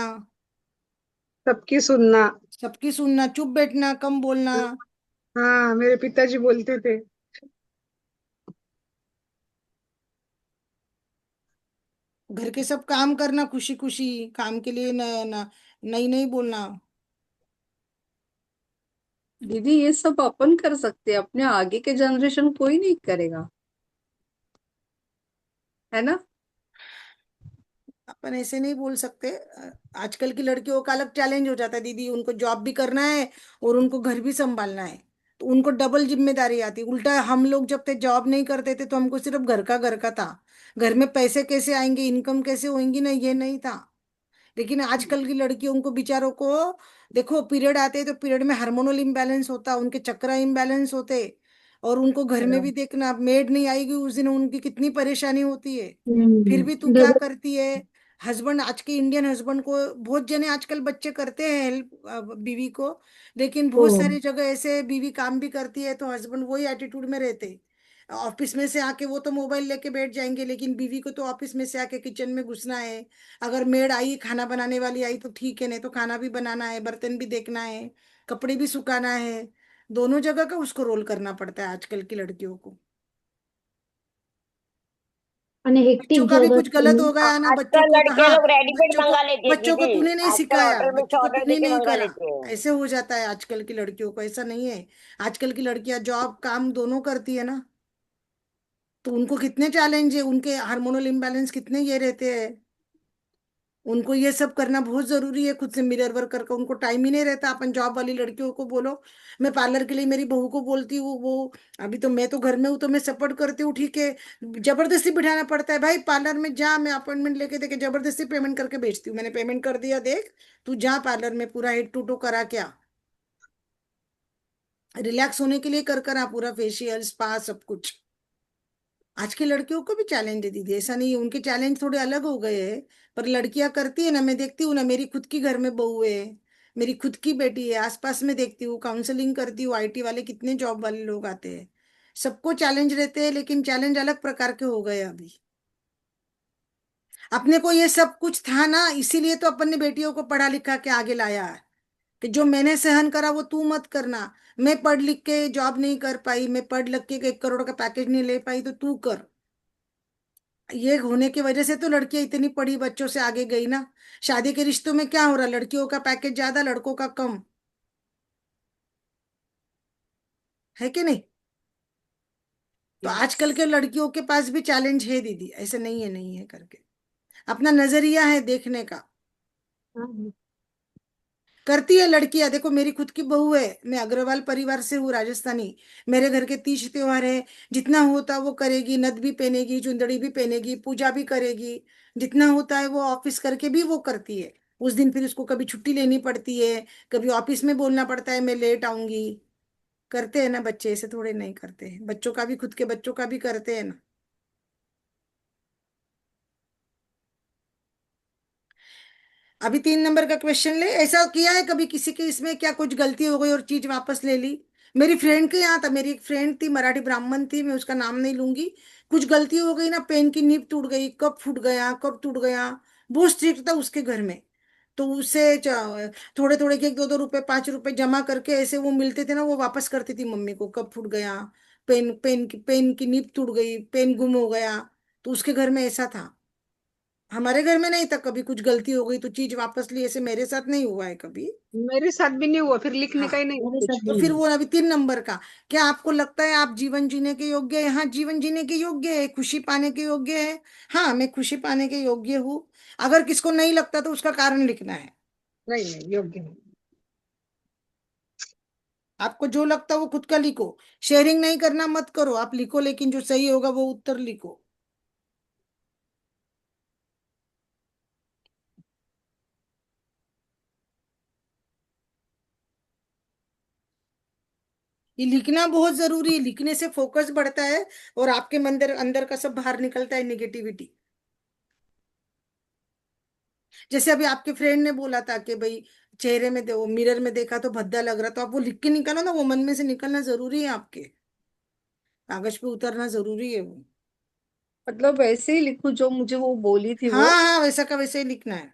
सबकी सुनना। सबकी सुनना, चुप बैठना, कम बोलना। हाँ, मेरे पिताजी बोलते थे। घर के सब काम करना खुशी खुशी, काम के लिए नहीं नहीं बोलना। दीदी ये सब अपन कर सकते हैं, अपने आगे के जनरेशन कोई नहीं करेगा, है ना? अपन ऐसे नहीं बोल सकते। आजकल की लड़कियों का अलग चैलेंज हो जाता है दीदी, उनको जॉब भी करना है और उनको घर भी संभालना है, तो उनको डबल जिम्मेदारी आती है। उल्टा हम लोग जब तक जॉब नहीं करते थे तो हमको सिर्फ घर का था, घर में पैसे कैसे आएंगे, इनकम कैसे होंगी ना, ये नहीं था। लेकिन आजकल की लड़कियों को बेचारों को देखो, पीरियड आते हैं तो पीरियड में हार्मोनल इम्बैलेंस होता, उनके चक्र इम्बैलेंस होते, और उनको घर में भी देखना, मेड नहीं आएगी उस दिन उनकी कितनी परेशानी होती है। फिर भी तू क्या डबल। करती है? हस्बैंड, आज के इंडियन हस्बैंड को बहुत जने आजकल बच्चे करते हैं हेल्प बीवी को, लेकिन बहुत सारी जगह ऐसे बीवी काम भी करती है तो हस्बैंड वही एटीट्यूड में रहते। ऑफिस में से आके वो तो मोबाइल लेके बैठ जाएंगे, लेकिन बीवी को तो ऑफिस में से आके किचन में घुसना है। अगर मेड आई, खाना बनाने वाली आई तो ठीक है, नहीं तो खाना भी बनाना है, बर्तन भी देखना है, कपड़े भी सुखाना है। दोनों जगह का उसको रोल करना पड़ता है आजकल की लड़कियों को। आणि बच्चों हेक्टिक का भी जॉब कुछ असते गलत ना. हो गया ना, बच्चों आजकल को तो लड़के हाँ, लोग रेडीमेड मंगा लेते हैं बच्चों को दीदी। तूने नहीं आजकल सिखाया, होटल में से बच्चों को ऑर्डर तूने देके नहीं मंगा करा, लेते हैं। ऐसे हो जाता है आजकल की लड़कियों को। ऐसा नहीं है, आजकल की लड़कियां जॉब काम दोनों करती है ना, तो उनको कितने चैलेंज है, उनके हार्मोनल इम्बैलेंस कितने ये रहते हैं। उनको ये सब करना बहुत जरूरी है, खुद से मिरर वर्क करके उनको टाइम ही नहीं रहता। अपन जॉब वाली लड़कियों को बोलो, मैं पार्लर के लिए मेरी बहू को बोलती हूँ, वो अभी तो मैं तो घर में हूँ तो मैं सपोर्ट करती हूँ, ठीक है, जबरदस्ती बिठाना पड़ता है, भाई पार्लर में जा, मैं अपॉइंटमेंट लेके देके जबरदस्ती पेमेंट करके भेजती हूँ, मैंने पेमेंट कर दिया, देख तू जा पार्लर में, पूरा हेड टू टू करा क्या, रिलैक्स होने के लिए कर करा पूरा फेशियल स्पा सब कुछ। आज की लड़कियों को भी चैलेंज है दीदी, ऐसा नहीं है, उनके चैलेंज थोड़े अलग हो गए हैं, पर लड़कियां करती है ना, मैं देखती हूँ ना, मेरी खुद की घर में बहू है, मेरी खुद की बेटी है, आसपास में देखती हूँ, काउंसलिंग करती हूँ, आईटी वाले कितने जॉब वाले लोग आते हैं, सबको चैलेंज रहते हैं, लेकिन चैलेंज अलग प्रकार के हो गए अभी। अपने को ये सब कुछ था ना, इसीलिए तो अपन ने बेटियों को पढ़ा लिखा के आगे लाया है, कि जो मैंने सहन करा वो तू मत करना। मैं पढ़ लिख के जॉब नहीं कर पाई, मैं पढ़ लिख के 1 करोड़ का पैकेज नहीं ले पाई, तो तू कर। ये होने की वजह से तो लड़कियां इतनी पढ़ी बच्चों से आगे गई ना। शादी के रिश्तों में क्या हो रहा, लड़कियों का पैकेज ज्यादा, लड़कों का कम, है कि नहीं? तो आजकल के लड़कियों के पास भी चैलेंज है दीदी, ऐसे नहीं है, नहीं है करके, अपना नजरिया है देखने का। करती है लड़कियां, देखो मेरी खुद की बहू है, मैं अग्रवाल परिवार से हूँ, राजस्थानी, मेरे घर के 30 त्योहार है, जितना होता वो करेगी, नथ भी पहनेगी, चुंदड़ी भी पहनेगी, पूजा भी करेगी, जितना होता है वो ऑफिस करके भी वो करती है। उस दिन फिर उसको कभी छुट्टी लेनी पड़ती है, कभी ऑफिस में बोलना पड़ता है मैं लेट आऊंगी। करते हैं ना बच्चे, ऐसे थोड़े नहीं करते हैं, बच्चों का भी, खुद के बच्चों का भी करते हैं ना। अभी 3 नंबर का क्वेश्चन ले, ऐसा किया है कभी किसी के इसमें, क्या कुछ गलती हो गई और चीज वापस ले ली? मेरी फ्रेंड के यहाँ था, मेरी एक फ्रेंड थी, मराठी ब्राह्मण थी, मैं उसका नाम नहीं लूंगी, कुछ गलती हो गई ना, पेन की नीब टूट गई, कब फूट गया, कब टूट गया, बहुत स्ट्रिक्ट था उसके घर में। तो उससे थोड़े थोड़े के 2-2 रुपए 5 रुपए जमा करके ऐसे वो मिलते थे ना, वो वापस करती थी मम्मी को, कब फूट गया, पेन की नीब टूट गई, पेन गुम हो गया, तो उसके घर में ऐसा था। हमारे घर में नहीं था, कभी कुछ गलती हो गई तो चीज वापस ली, ऐसे मेरे साथ नहीं हुआ है कभी। मेरे साथ भी नहीं हुआ, फिर लिखने हाँ, का ही नहीं मेरे कुछ साथ तो भी फिर नहीं। वो अभी 3 नंबर का, क्या आपको लगता है आप जीवन जीने के योग्य है? हाँ, जीवन जीने के योग्य है, खुशी पाने के योग्य है। हाँ, मैं खुशी पाने के योग्य हूँ। अगर किसको नहीं लगता तो उसका कारण लिखना है। नहीं, नहीं योग्य नहीं। आपको जो लगता है वो खुद का लिखो, शेयरिंग नहीं करना मत करो, आप लिखो, लेकिन जो सही होगा वो उत्तर लिखो। ये लिखना बहुत जरूरी है, लिखने से फोकस बढ़ता है और आपके मंदिर अंदर का सब बाहर निकलता है, निगेटिविटी। जैसे अभी आपके फ्रेंड ने बोला था कि भाई चेहरे में मिरर में देखा तो भद्दा लग रहा, तो आप वो लिख के निकालो ना, वो मन में से निकलना जरूरी है, आपके कागज पे उतरना जरूरी है वो। मतलब वैसे ही लिखूं जो मुझे वो बोली थी हाँ वो? हाँ, वैसा का वैसे ही लिखना है।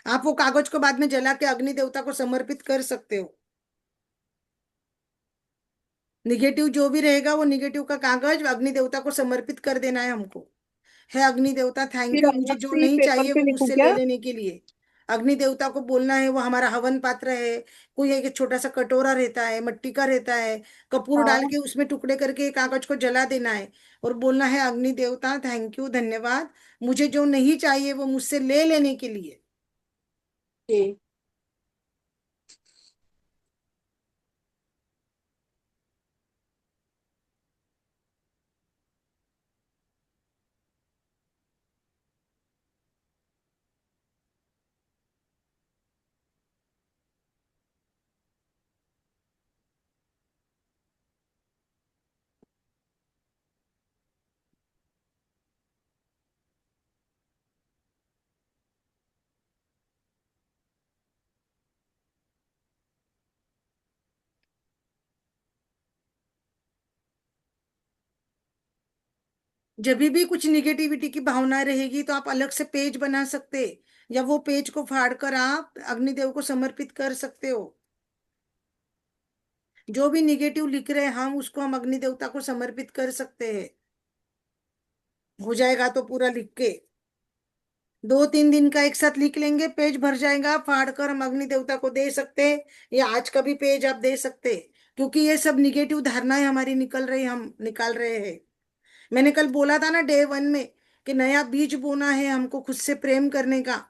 आप वो कागज को बाद में जला के अग्नि देवता को समर्पित कर सकते हो। निगेटिव जो भी रहेगा वो निगेटिव का कागज अग्नि देवता को समर्पित कर देना है हमको। है अग्नि देवता थैंक फिर यू, मुझे अलग जो से ही नहीं पेपर चाहिए पे वो लिखूं मुझसे क्या? ले लेने के लिए अग्नि देवता को बोलना है। वो हमारा हवन पात्र है, कोई एक छोटा सा कटोरा रहता है, मिट्टी का रहता है, कपूर डाल हाँ। के उसमें टुकड़े करके कागज को जला देना है और बोलना है अग्नि देवता थैंक यू, धन्यवाद, मुझे जो नहीं चाहिए वो मुझसे ले लेने के लिए। जी। जब भी कुछ निगेटिविटी की भावना रहेगी तो आप अलग से पेज बना सकते, या वो पेज को फाड़ कर आप अग्निदेव को समर्पित कर सकते हो। जो भी निगेटिव लिख रहे हैं हम उसको हम अग्नि देवता को समर्पित कर सकते हैं। हो जाएगा तो पूरा लिख के 2-3 दिन का एक साथ लिख लेंगे, पेज भर जाएगा, फाड़ कर हम अग्नि देवता को दे सकते हैं, या आज का भी पेज आप दे सकते हैं। क्योंकि ये सब निगेटिव धारणाएं हमारी निकल रही, हम निकाल रहे हैं। मैंने कल बोला था ना डे 1 में कि नया बीज बोना है हमको खुद से प्रेम करने का।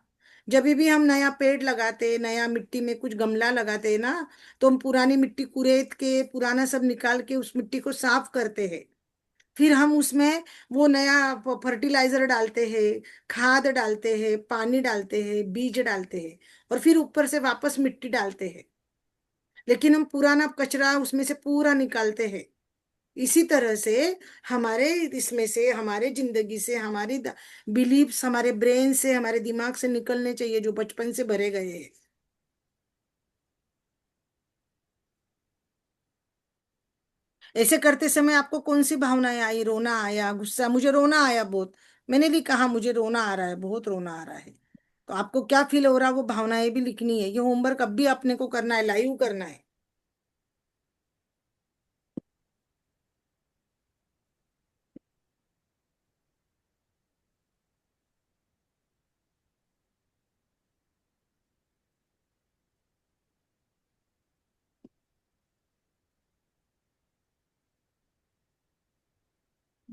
जब भी हम नया पेड़ लगाते, नया मिट्टी में कुछ गमला लगाते हैं ना, तो हम पुरानी मिट्टी कुरेद के पुराना सब निकाल के उस मिट्टी को साफ करते हैं। फिर हम उसमें वो नया फर्टिलाइजर डालते हैं, खाद डालते हैं, पानी डालते हैं, बीज डालते हैं, और फिर ऊपर से वापस मिट्टी डालते हैं। लेकिन हम पुराना कचरा उसमें से पूरा निकालते हैं। इसी तरह से हमारे इसमें से, हमारे जिंदगी से, हमारी बिलीव्स, हमारे ब्रेन से, हमारे दिमाग से निकलने चाहिए जो बचपन से भरे गए हैं। ऐसे करते समय आपको कौन सी भावनाएं आई? रोना आया, गुस्सा? मुझे रोना आया बहुत। मैंने भी कहा मुझे रोना आ रहा है, बहुत रोना आ रहा है। तो आपको क्या फील हो रहा है वो भावनाएं भी लिखनी है। ये होमवर्क अब भी अपने को करना है, लाइव करना है।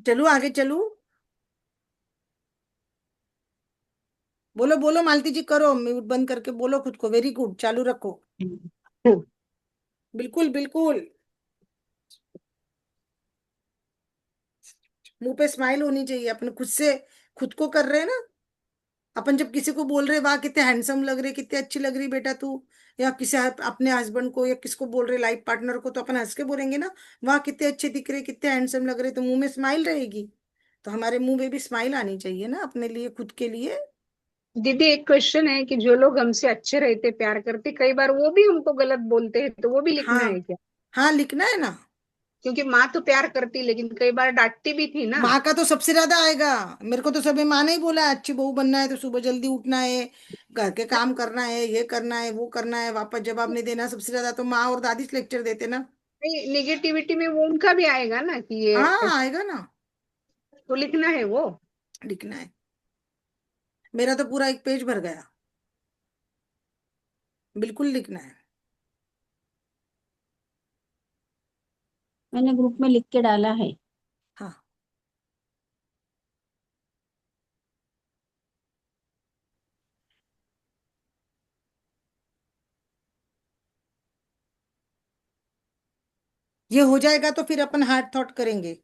चलू आगे चलू। बोलो बोलो मालती जी, करो म्यूट बंद करके बोलो खुद को, वेरी गुड, चालू रखो। बिल्कुल बिल्कुल। मुंह पे स्माइल होनी चाहिए अपने खुद से। खुद को कर रहे हैं ना अपन, जब किसी को बोल रहे वाह कितने हैंडसम लग रहे, कितने अच्छी लग रही बेटा तू, या किसी अपने हस्बैंड को या किसको बोल रहे लाइफ पार्टनर को, तो अपन हंस के बोलेंगे ना वाह कितने अच्छे दिख रहे, कितने हैंडसम लग रहे, तो मुंह में स्माइल रहेगी। तो हमारे मुंह में भी स्माइल आनी चाहिए ना अपने लिए, खुद के लिए। दीदी एक क्वेश्चन है कि जो लोग हमसे अच्छे रहते, प्यार करते, कई बार वो भी हमको गलत बोलते हैं, तो वो भी लिखना हाँ है क्या? हाँ, लिखना है ना। क्योंकि माँ तो प्यार करती लेकिन कई बार डांटती भी थी ना। माँ का तो सबसे ज्यादा आएगा। मेरे को तो सभी माँ ने ही बोला है अच्छी बहू बनना है तो सुबह जल्दी उठना है, घर के काम करना है, ये करना है, वो करना है, वापस जवाब नहीं देना। सबसे ज्यादा तो माँ और दादी लेक्चर देते ना। नहीं, निगेटिविटी में वो उनका भी आएगा ना कि ये हाँ आएगा ना। तो लिखना है वो। लिखना है। मेरा तो पूरा एक पेज भर गया। बिल्कुल लिखना है। मैंने ग्रुप में लिख के डाला है। हाँ। ये हो जाएगा तो फिर अपन हार्ट थॉट करेंगे।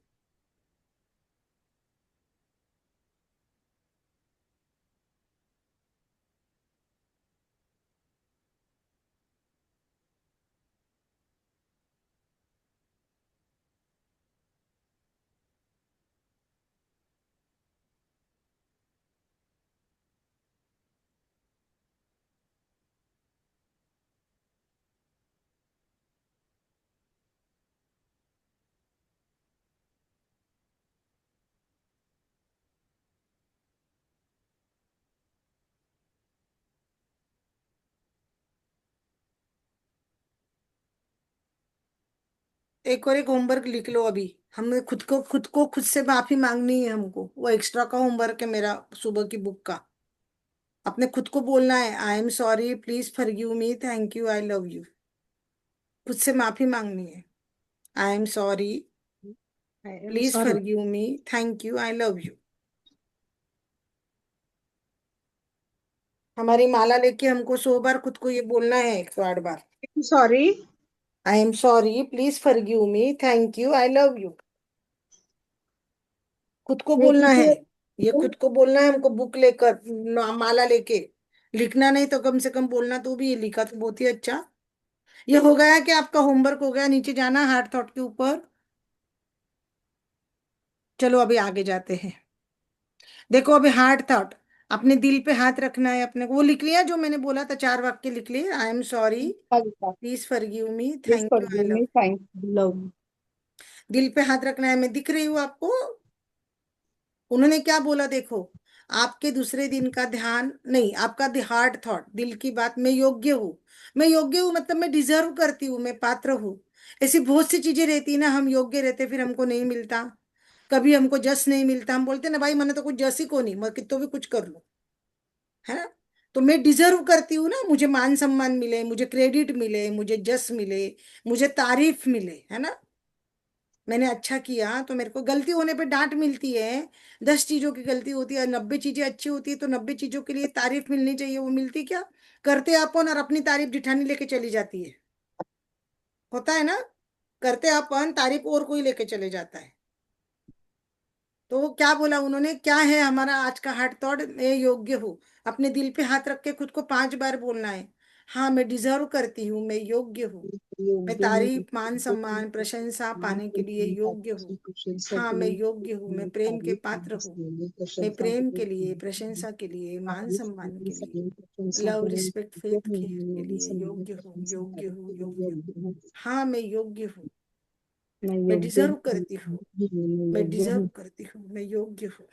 एक और एक होमवर्क लिख लो अभी। हमें खुद से माफी मांगनी है हमको। वो एक्स्ट्रा का होमवर्क है मेरा सुबह की बुक का। अपने खुद को बोलना है, I am sorry, please forgive me, thank you, I love you. खुद से माफी मांगनी है। I am sorry, I am please sorry. Forgive me, thank you, I love you. हमारी माला लेके हमको 100 बार खुद को ये बोलना है, 108 बार। Sorry. I am sorry, please forgive me, thank you, I love you. खुद को ये बोलना है। कितने ये खुद को बोलना है हमको, बुक लेकर, माला लेके। लिखना नहीं तो कम से कम बोलना तो भी। ये लिखा तो बहुत ही अच्छा। ये हो गया कि आपका होमवर्क हो गया। नीचे जाना हार्ट थॉट के ऊपर। चलो अभी आगे जाते हैं। देखो अभी हार्ट थॉट, अपने दिल पे हाथ रखना है अपने को। वो लिख लिया जो मैंने बोला था, 4 वाक्य लिख लिए। I am sorry, please forgive me, Please thank you, I forgive love. me, thank you, love you. दिल पे हाथ रखना है। मैं दिख रही हूँ आपको? उन्होंने क्या बोला देखो, आपके दूसरे दिन का ध्यान नहीं, आपका हार्ट थॉट, दिल की बात, मैं योग्य हूँ। मैं योग्य हूँ मतलब मैं डिजर्व करती हूँ, मैं पात्र हूँ। ऐसी बहुत सी चीजें रहती है ना, हम योग्य रहते फिर हमको नहीं मिलता। कभी हमको जस नहीं मिलता, हम बोलते ना भाई मैंने तो कुछ जस ही को नहीं, मैं कितो भी कुछ कर लूं, है ना। तो मैं डिजर्व करती हूँ ना, मुझे मान सम्मान मिले, मुझे क्रेडिट मिले, मुझे जस मिले, मुझे तारीफ मिले, है ना। मैंने अच्छा किया तो मेरे को गलती होने पे डांट मिलती है। 10 चीजों की गलती होती है, 90 चीजें अच्छी होती है, तो 90 चीजों के लिए तारीफ मिलनी चाहिए। वो मिलती क्या? करते अपन और अपनी तारीफ जिठानी लेके चली जाती है। होता है ना, करते अपन, तारीफ और कोई लेके चले जाता है। तो क्या बोला उन्होंने, क्या है हमारा आज का हार्ट थॉट? मैं योग्य हूँ। अपने दिल पे हाथ रख के खुद को 5 बार बोलना है। हाँ मैं डिजर्व करती हूँ, मैं योग्य हूँ। मैं तारीफ, मान सम्मान, प्रशंसा पाने के लिए योग्य हूँ। हाँ मैं योग्य हूँ, मैं प्रेम के पात्र हूँ। मैं प्रेम के लिए, प्रशंसा के लिए, मान सम्मान के लिए, लव, रिस्पेक्ट, फेथ के लिए योग्य हूँ, योग्य हूँ, योग्य हूँ। हाँ मैं योग्य हूँ, मैं डिजर्व करती हूँ, मैं डिजर्व करती हूँ, मैं योग्य हूँ।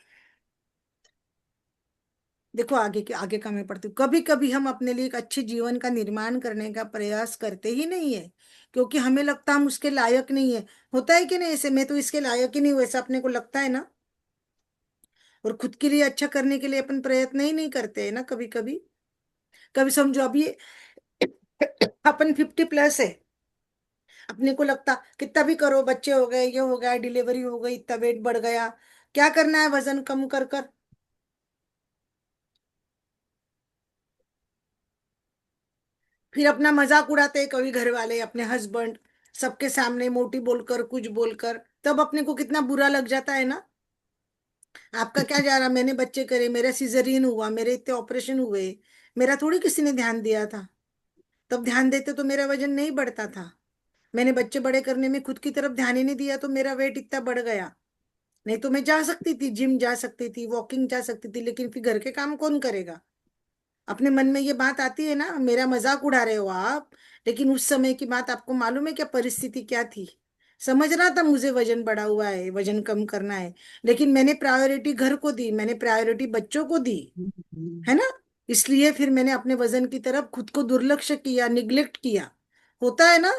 देखो आगे का मैं पढ़ती हूँ। कभी कभी हम अपने लिए एक अच्छे जीवन का निर्माण करने का प्रयास करते ही नहीं है, क्योंकि हमें लगता हम उसके लायक नहीं है। होता है कि नहीं ऐसे, मैं तो इसके लायक ही नहीं हूँ, ऐसा अपने को लगता है ना। और खुद के लिए अच्छा करने के लिए अपन प्रयत्न ही नहीं करते हैं ना कभी कभी। कभी समझो अभी अपन 50+ है, अपने को लगता कितना भी करो, बच्चे हो गए, ये हो गया, डिलीवरी हो गई, इतना वेट बढ़ गया, क्या करना है, वजन कम कर कर। फिर अपना मजाक उड़ाते हैं कभी घर वाले, अपने हस्बैंड, सबके सामने मोटी बोलकर, कुछ बोलकर, तब अपने को कितना बुरा लग जाता है ना। आपका क्या जा रहा, मैंने बच्चे करे, मेरा सिजरियन हुआ, मेरे इतने ऑपरेशन हुए, मेरा थोड़ी किसी ने ध्यान दिया था। तब ध्यान देते तो मेरा वजन नहीं बढ़ता था। मैंने बच्चे बड़े करने में खुद की तरफ ध्यान ही नहीं दिया तो मेरा वेट इतना बढ़ गया। नहीं तो मैं जा सकती थी, जिम जा सकती थी, वॉकिंग जा सकती थी, लेकिन फिर घर के काम कौन करेगा। अपने मन में ये बात आती है ना, मेरा मजाक उड़ा रहे हो आप, लेकिन उस समय की बात आपको मालूम है क्या, परिस्थिति क्या थी। समझ रहा था मुझे वजन बढ़ा हुआ है, वजन कम करना है, लेकिन मैंने प्रायोरिटी घर को दी, मैंने प्रायोरिटी बच्चों को दी, है ना। इसलिए फिर मैंने अपने वजन की तरफ खुद को दुर्लक्ष्य किया, निग्लेक्ट किया। होता है ना,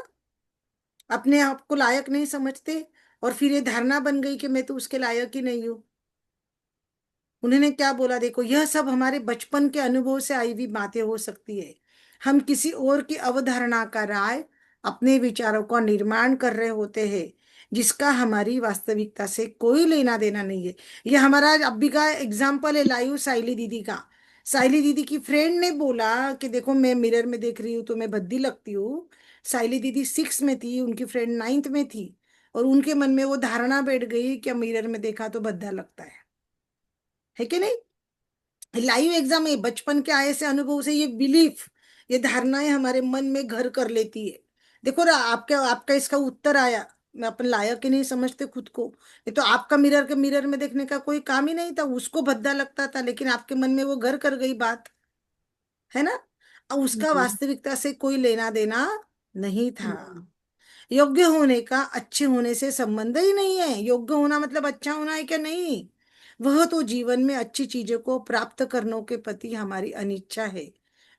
अपने आप को लायक नहीं समझते, और फिर ये धारणा बन गई कि मैं तो उसके लायक ही नहीं हूँ। उन्होंने क्या बोला देखो, यह सब हमारे बचपन के अनुभव से आई हुई बातें हो सकती है। हम किसी और की अवधारणा का राय, अपने विचारों का निर्माण कर रहे होते हैं, जिसका हमारी वास्तविकता से कोई लेना देना नहीं है। ये हमारा अभी का एग्जाम्पल है लाइव, साइली दीदी का। साइली दीदी की फ्रेंड ने बोला कि देखो मैं मिरर में देख रही हूँ तो मैं भद्दी लगती हूँ। साइली दीदी 6 में थी, उनकी फ्रेंड 9th में थी, और उनके मन में वो धारणा बैठ गई कि मिरर में देखा तो भद्दा लगता है कि नहीं। लाइव एग्जाम है, बचपन के आए से अनुभव से ये बिलीफ, ये धारणाएं हमारे मन में घर कर लेती है। देखो ना, आपका आपका इसका उत्तर आया, मैं अपन लायक ही नहीं समझते खुद को। ये तो आपका मिरर में देखने का कोई काम ही नहीं था, उसको भद्दा लगता था, लेकिन आपके मन में वो घर कर गई बात, है ना। अब उसका वास्तविकता से कोई लेना देना नहीं था। योग्य होने का अच्छे होने से संबंध ही नहीं है। योग्य होना मतलब अच्छा होना है क्या? नहीं, वह तो जीवन में अच्छी चीजों को प्राप्त करने के प्रति हमारी अनिच्छा है,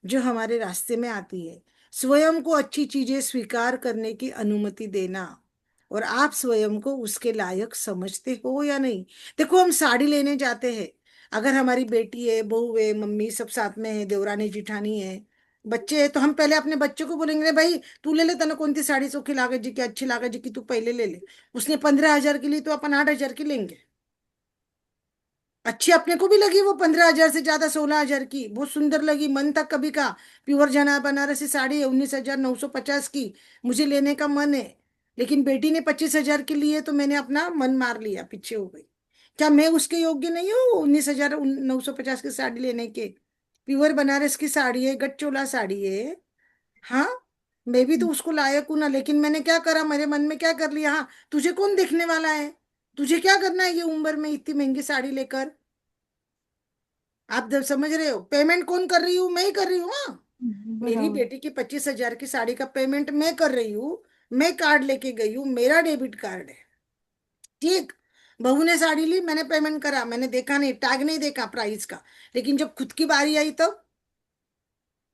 जो हमारे रास्ते में आती है। स्वयं को अच्छी चीजें स्वीकार करने की अनुमति देना, और आप स्वयं को उसके लायक समझते हो या नहीं। देखो हम साड़ी लेने जाते हैं, अगर हमारी बेटी है, बहू है, मम्मी सब साथ में है, देवरानी जिठानी है, बच्चे हैं, तो हम पहले अपने बच्चे को बोलेंगे "रे भाई तू ले ले, तना कौन सी साड़ी सोखी लागे जी की, अच्छी लागे जी की, तू पहले ले ले"। उसने 15,000 की ली तो अपन 8,000 की लेंगे। अच्छी अपने को भी लगी वो 15,000 से ज्यादा, 16,000 की, बहुत सुंदर लगी, मन तक कभी का प्योर जना बनारसी साड़ी है 19,950 की, मुझे लेने का मन है। लेकिन बेटी ने 25,000 की ली है तो मैंने अपना मन मार लिया, पीछे हो गई। क्या मैं उसके योग्य नहीं हूँ 19,950 की साड़ी लेने के? प्योर बनारस की साड़ी है, गटचोला साड़ी है। हाँ, मैं भी तो उसको लायक हूं ना। लेकिन मैंने क्या करा, मेरे मन में क्या कर लिया, हाँ तुझे कौन देखने वाला है, तुझे क्या करना है ये उम्र में इतनी महंगी साड़ी लेकर। आप जब समझ रहे हो, पेमेंट कौन कर रही हूँ, मैं ही कर रही हूँ। हाँ, मेरी बराबर। बेटी की 25,000 की साड़ी का पेमेंट मैं कर रही हूँ, मैं कार्ड लेके गई हूँ, मेरा डेबिट कार्ड है। ठीक, बहू ने साड़ी ली, मैंने पेमेंट करा, मैंने देखा नहीं, टैग नहीं देखा प्राइस का। लेकिन जब खुद की बारी आई तब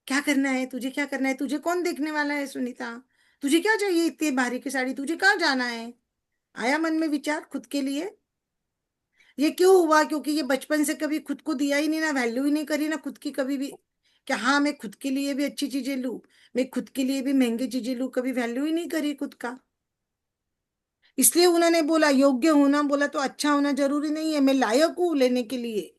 क्या करना है, तुझे क्या करना है, तुझे कौन देखने वाला है सुनीता, तुझे क्या चाहिए इतनी भारी की साड़ी, तुझे कहाँ जाना है? आया मन में विचार खुद के लिए? ये क्यों हुआ? क्योंकि ये बचपन से कभी खुद को दिया ही नहीं ना, वैल्यू ही नहीं करी ना खुद की कभी भी। क्या हाँ मैं खुद के लिए भी अच्छी चीजें लूं, मैं खुद के लिए भी महंगी चीजें लूं, कभी वैल्यू ही नहीं करी खुद का। इसलिए उन्होंने बोला योग्य होना, बोला तो अच्छा होना जरूरी नहीं है, मैं लायक हूँ लेने के लिए।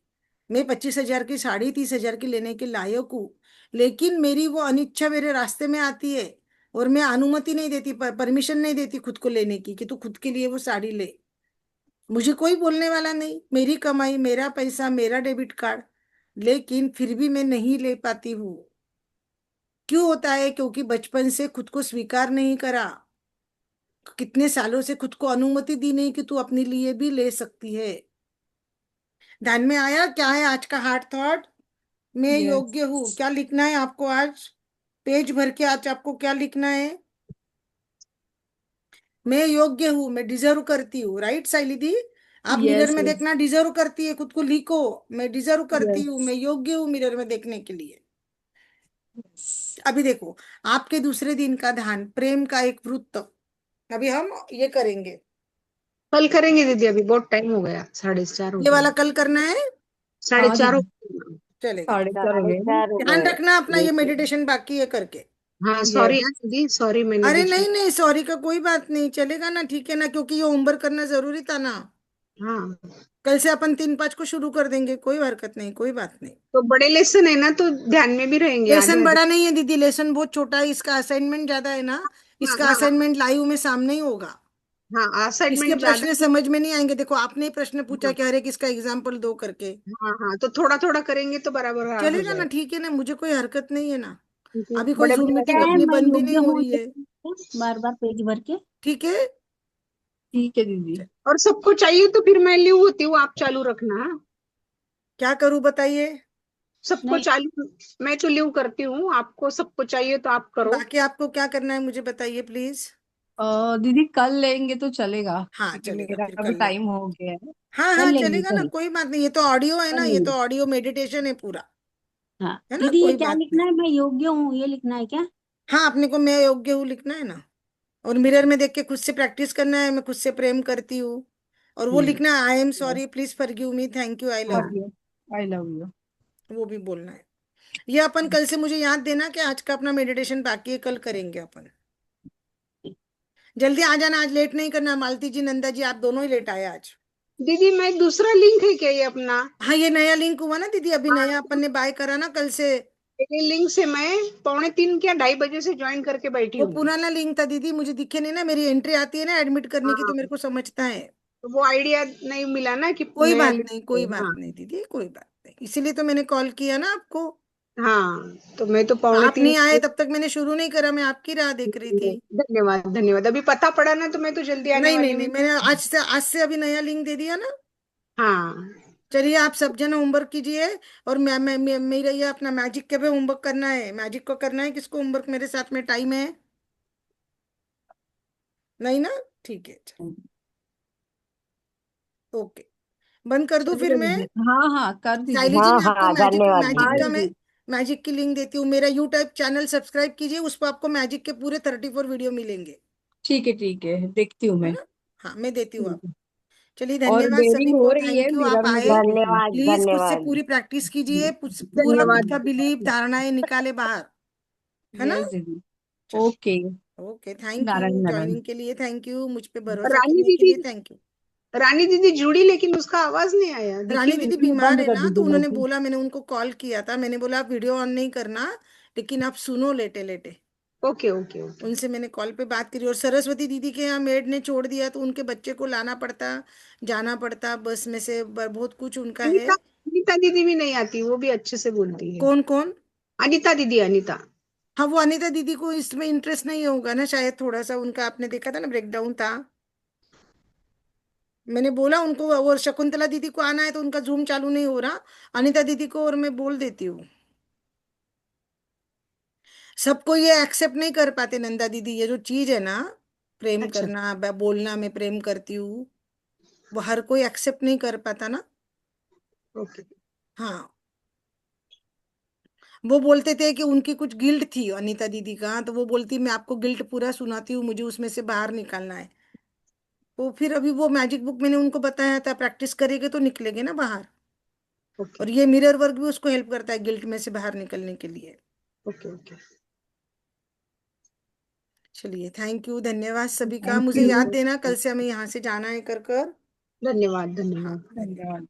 मैं 25,000 की साड़ी 30,000 की लेने के लायक हूँ। लेकिन मेरी वो अनिच्छा मेरे रास्ते में आती है, और मैं अनुमति नहीं देती, परमिशन नहीं देती खुद को लेने की, कि तू खुद के लिए वो साड़ी ले। मुझे कोई बोलने वाला नहीं, मेरी कमाई, मेरा पैसा, मेरा डेबिट कार्ड। लेकिन फिर भी मैं नहीं ले पाती हूँ। क्यों होता है? क्योंकि बचपन से खुद को स्वीकार नहीं करा, कितने सालों से खुद को अनुमति दी नहीं कि तू अपने लिए भी ले सकती है। ध्यान में आया क्या है आज का हार्ट थॉट? मैं योग्य हूँ। यस। क्या लिखना है आपको आज? पेज भर के आज आपको क्या लिखना है? मैं योग्य हूँ, मैं डिजर्व करती हूँ। राइट साइली दी, आप मिरर यस। में यस। देखना, डिजर्व करती है खुद को, लिखो मैं डिजर्व करती हूँ, मैं यस। योग्य हूँ मिरर में देखने के लिए। यस। अभी देखो, आपके दूसरे दिन का ध्यान, प्रेम का एक वृत्त, अभी हम ये करेंगे। कल करेंगे दीदी, अभी बहुत टाइम हो गया, 4:30 हो ये वाला गया। कल करना है, 4:30 हो दीदी गया। चलेगा। 4:30 हो गए ना? 4:30 हो ध्यान गए। रखना अपना, ये बिल्कुल। मेडिटेशन बाकी है करके। हाँ सॉरी यस। दीदी, सॉरी मैंने अरे बीच में। नहीं नहीं, सॉरी का कोई बात नहीं, चलेगा ना, ठीक है ना, क्योंकि ये होमवर्क करना जरूरी था ना। हाँ, कल से अपन 3-5 को शुरू कर देंगे, कोई हरकत नहीं, कोई बात नहीं। तो बड़े लेसन है ना, तो ध्यान में भी रहेंगे आधे लेसन आधे। बड़ा नहीं है दीदी, लेसन बहुत छोटा है, इसका असाइनमेंट ज्यादा है ना। हाँ इसका हाँ असाइनमेंट लाइव में सामने ही होगा। हाँ, इसके असाइनमेंट ज्यादा प्रश्न है। समझ में नहीं आएंगे। देखो आपने ही प्रश्न पूछा हाँ कि हर एक इसका एग्जाम्पल दो करके। हाँ हाँ, तो थोड़ा थोड़ा करेंगे तो बराबर हो चलेगा ना, जाएगा। ठीक है ना, मुझे कोई हरकत नहीं है ना। क्योंकि अभी कोई बड़े जूम बड़े क्या मीटिंग है, अपनी मैं बंद भी नहीं योग्य हो हूँ रही ये है। बार बार पेज भर के। ठीक है। ठीक है दीदी। और सबको चाहिए तो फिर मैं लीव होती हूँ, आप चालू रखना। हाँ? क्या करूं बताइए? सबको नहीं, चालू, मैं तो लीव करती हूँ, आपको सबको चाहिए तो आप करो। बाकी आपको क्या करना है मुझे बताइए प्लीज। दीदी कल लेंगे तो चलेगा, हाँ क्योंकि चलेगा, मेरा फिर अभी कर लेंगे। टाइम हो गया है। हाँ कर हाँ लेंगे चलेगा ना, कल। कोई बात नहीं, ये तो ऑडियो है कर ना, ये तो लेंगे। ऑडियो मेडिटेशन है पूरा, हाँ है ना, दीदी, ये कोई क्या बात लिखना नहीं। है, मैं योग्य हूँ ये लिखना है क्या? हाँ, अपने को मैं योग्य हूँ लिखना है ना, और मिरर में देख के खुद से प्रैक्टिस करना है, मैं खुद से प्रेम करती हूँ। और वो यस। लिखना है I am sorry, please forgive me, thank you, I love और ये आई लव यू। यू, वो भी बोलना है। ये अपन कल से मुझे याद देना कि आज का अपना मेडिटेशन बाकी है, कल करेंगे अपन। जल्दी आ जाना, आज लेट नहीं करना, मालती जी नंदा जी आप दोनों ही लेट आए आज। दीदी मैं दूसरा लिंक है क्या ये अपना? हाँ ये नया लिंक हुआ ना दीदी, अभी हाँ, नया अपन ने बाय करा ना कल से। ये लिंक से मैं 2:45 क्या 2:30 से ज्वाइन करके बैठी वो हूँ। पुराना लिंक था दीदी, मुझे दिखे नहीं ना, मेरी एंट्री आती है ना एडमिट करने की, तो मेरे हाँ, को समझता है। तो वो आइडिया नहीं मिला ना कि कोई नया बात लिंक नहीं, है। कोई बात हाँ नहीं दीदी, कोई बात नहीं, इसीलिए तो मैंने कॉल किया ना आपको। हाँ, तो मैं तो आप 2:45। नहीं आए तब तक मैंने शुरू नहीं करा, मैं आपकी राह देख रही थी। धन्यवाद धन्यवाद, अभी पता पड़ा ना तो मैं तो जल्दी आने नहीं नहीं वाली नहीं, हूँ। मैंने आज से अभी नया लिंक दे दिया ना। हाँ चलिए आप सब जन होमवर्क कीजिए। और मेरा ये अपना मैजिक के पे होमवर्क करना है, मैजिक को करना है, किसको होमवर्क मेरे साथ में टाइम है? नहीं ना, ठीक है, ओके, बंद कर दूं फिर चलेगा मैं? दीदी, हाँ हाँ कर साइली दीजिए। जी हाँ मैं आपको हाँ, मैजिक धन्यवाद मैजिक हाँ दीदी। का मैं दीदी। मैजिक की लिंक देती हूँ। मेरा यूट्यूब चैनल सब्सक्राइब कीजिए, उस पर आपको मैजिक के पूरे 34 वीडियो मिलेंगे। ठीक है, देखती हूँ है मैं। ना? हाँ, मैं देती हूँ ठीक आप। है। चलिए, और धन्यवाद बेरी सभी हो को, रही है, थैंक यू आप मिरर में आए। देख रही हूँ। धन्यवाद प्लीज खुद से धन्यवाद। पूरी प्रैक्टिस कीजिए, पूरा खुद का बिलीव, धारणाएं निकाले बाहर, है ना? यस दीदी। चलिए, okay. Okay, thank you Narayan Narayan. Joining के लिए, थैंक यू मुझ पे भरोसा रानी करने के दीदी, लिए, थैंक यू। रानी दीदी जुड़ी लेकिन उसका आवाज नहीं आया, दिखी रानी भी दीदी नहीं। ये बीमार बंद है कर ना, तो दीजिए उन्होंने माइक। बोला, मैंने उनको कॉल किया था, मैंने बोला आप वीडियो ऑन नहीं करना, लेकिन आप सुनो लेटे लेटे। Okay okay okay. उनसे मैंने कॉल पे बात करी, और सरस्वती दीदी के यहाँ मेड ने छोड़ दिया, तो उनके बच्चे को लाना पड़ता, जाना पड़ता बस में से, बहुत कुछ उनका है। अनिता, अनिता दीदी भी नहीं आती, वो भी अच्छे से बोलती है। कौन कौन? अनिता दीदी, अनिता। हाँ, वो अनिता दीदी को इसमें इंटरेस्ट नहीं होगा ना शायद, थोड़ा सा उनका, आपने देखा था ना, ब्रेकडाउन था। मैंने बोला उनको, वो शकुंतला दीदी को आना है, तो उनका जूम चालू नहीं हो रहा, अनिता दीदी को और मैं बोल देती हूँ। सबको ये एक्सेप्ट नहीं कर पाते नंदा दीदी, ये जो चीज है ना, प्रेम अच्छा, करना, बोलना मैं प्रेम करती हूँ, वो हर कोई एक्सेप्ट नहीं कर पाता ना। ओके। हाँ, वो बोलते थे कि उनकी कुछ गिल्ट थी अनीता दीदी का, तो वो बोलती मैं आपको गिल्ट पूरा सुनाती हूँ, मुझे उसमें से बाहर निकालना है। तो फिर अभी वो मैजिक बुक मैंने उनको बताया था, प्रैक्टिस करेंगे तो निकलेंगे ना बाहर। ओके और ये मिरर वर्क भी उसको हेल्प करता है गिल्ट में से बाहर निकलने के लिए। Okay okay. चलिए, थैंक यू, धन्यवाद सभी का, थैंक मुझे याद यू। देना, कल से हमें यहाँ से जाना है कर कर। धन्यवाद हाँ, धन्यवाद। धन्यवाद। धन्यवाद।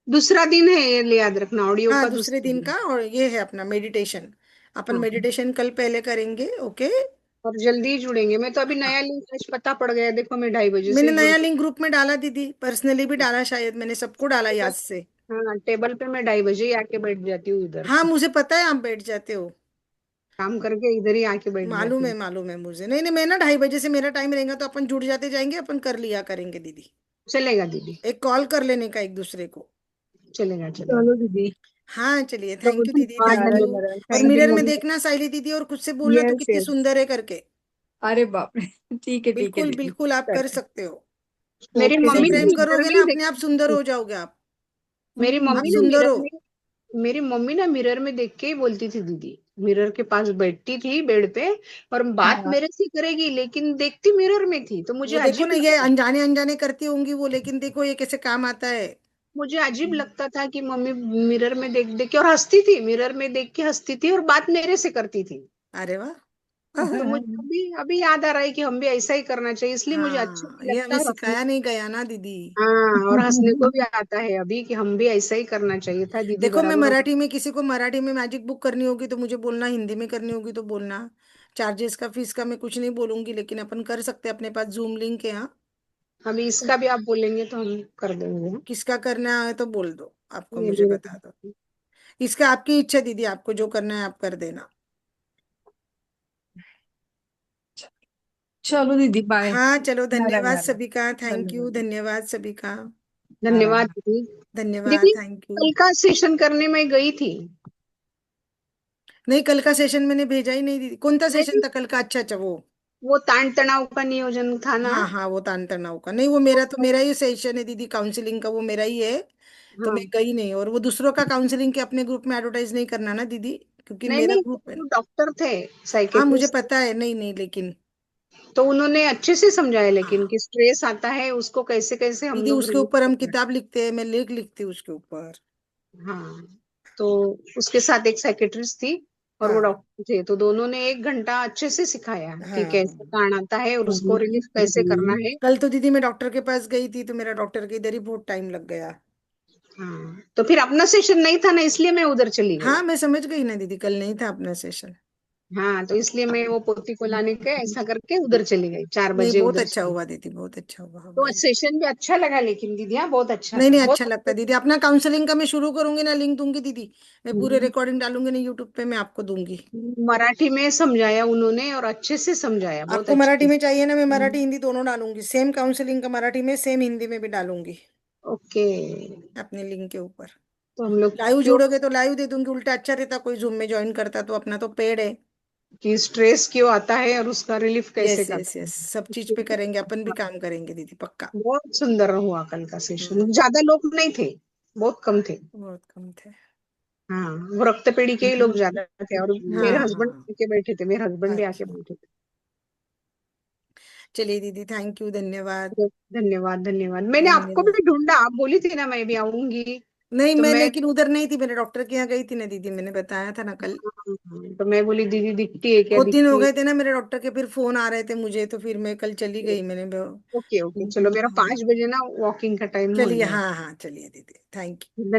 दूसरा दिन है ये, याद रखना, ऑडियो हाँ, का दूसरे दूसरा दिन दिन। का, और ये है अपना मेडिटेशन, अपन हाँ, मेडिटेशन कल पहले करेंगे, ओके। और जल्दी ही जुड़ेंगे। मैं तो अभी हाँ, नया लिंक आज पता पड़ गया, देखो मैं 2:30 से मैंने ही जुड़ नया गई। लिंक ग्रुप में डाला दीदी, पर्सनली भी डाला, शायद मैंने सबको डाला याद से। हाँ, टेबल पे मैं 2:30 ही आके बैठ जाती हूँ इधर। हाँ, मुझे पता है आप बैठ जाते हो, काम करके इधर ही आके बैठ जाती हूँ। मालूम है मुझे। नहीं नहीं, मैं ना 2:30 से मेरा टाइम रहेगा, तो अपन जुड़ जाते जाएंगे, अपन कर लिया करेंगे दीदी। चलेगा दीदी, एक कॉल कर लेने का एक दूसरे को। चलेगा चलेगा। चलो दीदी। हाँ, चलिए, चलो, थैंक यू दीदी, धन्यवाद थैंक यू। नारायण धन्यवाद। नारायण, और थैंक मिरर यू में मम्मी। देखना साइली दीदी, और खुद से बोलना तो यस कितनी यस। सुंदर है करके। अरे बाप रे। ठीक है बिल्कुल दीदी। बिल्कुल, आप कर करते हैं। सकते हो। मेरी ओके खुद से मम्मी दीदी। ने प्रेम मिरर करोगे में ना, ही अपने आप सुंदर देखी। हो जाओगे आप। मेरी आप मम्मी ना सुंदर मिरर हो। में, मेरी मम्मी ना मिरर में देख के ही बोलती थी दीदी। मिरर के पास बैठती थी बेड पे, और बात हाँ। मेरे से करेगी, लेकिन देखती मिरर में थी, तो मुझे वो देखो अजीब ना, ये लगता। अनजाने अनजाने करती होंगी वो, लेकिन देखो ये कैसे काम आता है। मुझे अजीब लगता था कि मम्मी मिरर में देख देख के और हंसती थी, मिरर में देख के हंसती थी और बात मेरे से करती थी। अरे वाह। तो मुझे अभी अभी याद आ रहा है कि हम भी ऐसा ही करना चाहिए, इसलिए मुझे अच्छा हाँ, भी ये लगता हमें है, और हंसने, सिखाया नहीं गया ना दीदी। हाँ, और हंसने को भी आता है अभी कि हम भी ऐसा ही करना चाहिए था दीदी, देखो, मैं बराबर। मराठी में, किसी को मराठी में मैजिक बुक करनी होगी तो मुझे बोलना, हिंदी में करनी होगी तो बोलना। चार्जेस का, फीस का मैं कुछ नहीं बोलूंगी, लेकिन अपन कर सकते हैं, अपने पास जूम लिंक है। हाँ, अभी इसका भी आप बोलेंगे तो हम कर देंगे, हाँ? किसका करना है तो बोल दो, आपको ये मुझे मेरे बता दो। इसका आपकी इच्छा दीदी, आपको जो करना है आप कर देना। चलो दीदी, बाय। हाँ, चलो, नारायण धन्यवाद नारायण। सभी का, थैंक यू, धन्यवाद। धन्यवाद सभी का। धन्यवाद नारायण। दीदी। धन्यवाद, दीदी, थैंक यू। कल का सेशन करने में गई थी। नहीं, कल का सेशन मैंने भेजा ही नहीं दीदी, कौन सा नहीं सेशन नहीं, था कल का? अच्छा अच्छा, वो ताण तनाव का नियोजन था ना। हाँ हाँ, वो तान तनाव का नहीं, वो मेरा तो, मेरा ही सेशन है दीदी, काउंसलिंग का, वो मेरा ही है। तो मैं हाँ, गई नहीं, और वो दूसरों का काउंसलिंग के अपने ग्रुप में एडवर्टाइज नहीं करना ना दीदी, क्योंकि नहीं मेरा नहीं, ग्रुप है। वो डॉक्टर थे, हाँ, मुझे साइकेट्रिस्ट। पता है, नहीं नहीं, लेकिन तो उन्होंने अच्छे से समझाया, लेकिन हाँ कि स्ट्रेस आता है उसको कैसे कैसे हम दीदी, लोग उसके रिलीव ऊपर हम करना है। किताब लिखते हैं, मैं लेख लिखती हूँ उसके ऊपर। हाँ, तो उसके साथ एक साइकेट्रिस्ट थी और वो हाँ डॉक्टर थे, तो दोनों ने 1 घंटा अच्छे से सिखाया कि हाँ कैसे हाँ। ताण आता है और उसको हम्म, रिलीफ कैसे करना है। कल तो दीदी मैं डॉक्टर के पास गई थी, तो मेरा डॉक्टर के इधर ही बहुत टाइम लग गया। हाँ, तो फिर अपना सेशन नहीं था ना, इसलिए मैं उधर चली गई। हाँ, मैं समझ गई ना दीदी, कल नहीं था अपना सेशन। हाँ, तो इसलिए मैं वो पोती को लाने के ऐसा करके उधर चली गई, 4 नहीं, बजे बहुत उधर अच्छा चली। हुआ दीदी, बहुत अच्छा हुआ, हाँ, तो सेशन भी अच्छा लगा, लेकिन दीदी, हाँ, बहुत अच्छा नहीं था, नहीं, बहुत अच्छा लगता अच्छे है से। दीदी, अपना काउंसलिंग का मैं शुरू करूंगी ना, लिंक दूंगी दीदी, मैं पूरे हम्म, रिकॉर्डिंग डालूंगी ना यूट्यूब पे, मैं आपको दूंगी। मराठी में समझाया उन्होंने और अच्छे से समझाया, बहुत आपको मराठी अच्छे में चाहिए ना, मैं से। मराठी हिंदी दोनों डालूंगी, सेम काउंसलिंग का मराठी में, सेम हिंदी में भी डालूंगी ओके, अपने लिंक के ऊपर। तो हम लोग लाइव क्यों, जुड़ोगे तो लाइव दे दूंगी, उल्टा अच्छा रहता कोई जूम में ज्वाइन करता, तो अपना तो पेड है। कि स्ट्रेस क्यों आता है और उसका रिलीफ कैसे यस यस करते यस, हैं। सब चीज पे करेंगे, अपन भी काम करेंगे दीदी, पक्का। बहुत सुंदर हुआ कल का हम्म, सेशन, ज्यादा लोग नहीं थे, बहुत कम थे। बहुत कम थे। हाँ, वो रक्तपेढ़ी के ही लोग ज्यादा थे, और मेरे हाँ हस्बैंड हाँ आके बैठे थे, मेरे हस्बैंड भी आके अच्छा, बैठे थे। चलिए दीदी, थैंक यू, धन्यवाद। धन्यवाद धन्यवाद। मैंने आपको भी ढूंढा, आप बोली थी ना मैं भी आऊंगी, नहीं, तो मैं मैं लेकिन उधर नहीं थी, मैंने डॉक्टर के यहाँ गई थी ना दीदी, मैंने बताया था ना कल। तो मैं बोली दीदी दिखती है क्या, बहुत दिन हो दिखती है। गए थे ना मेरे डॉक्टर के, फिर फोन आ रहे थे मुझे, तो फिर मैं कल चली गई, मैंने ओके ओके, चलो मेरा 5 बजे ना वॉकिंग का टाइम हो चलिए, गया हाँ हाँ, चलिए दीदी, थैंक यू। है।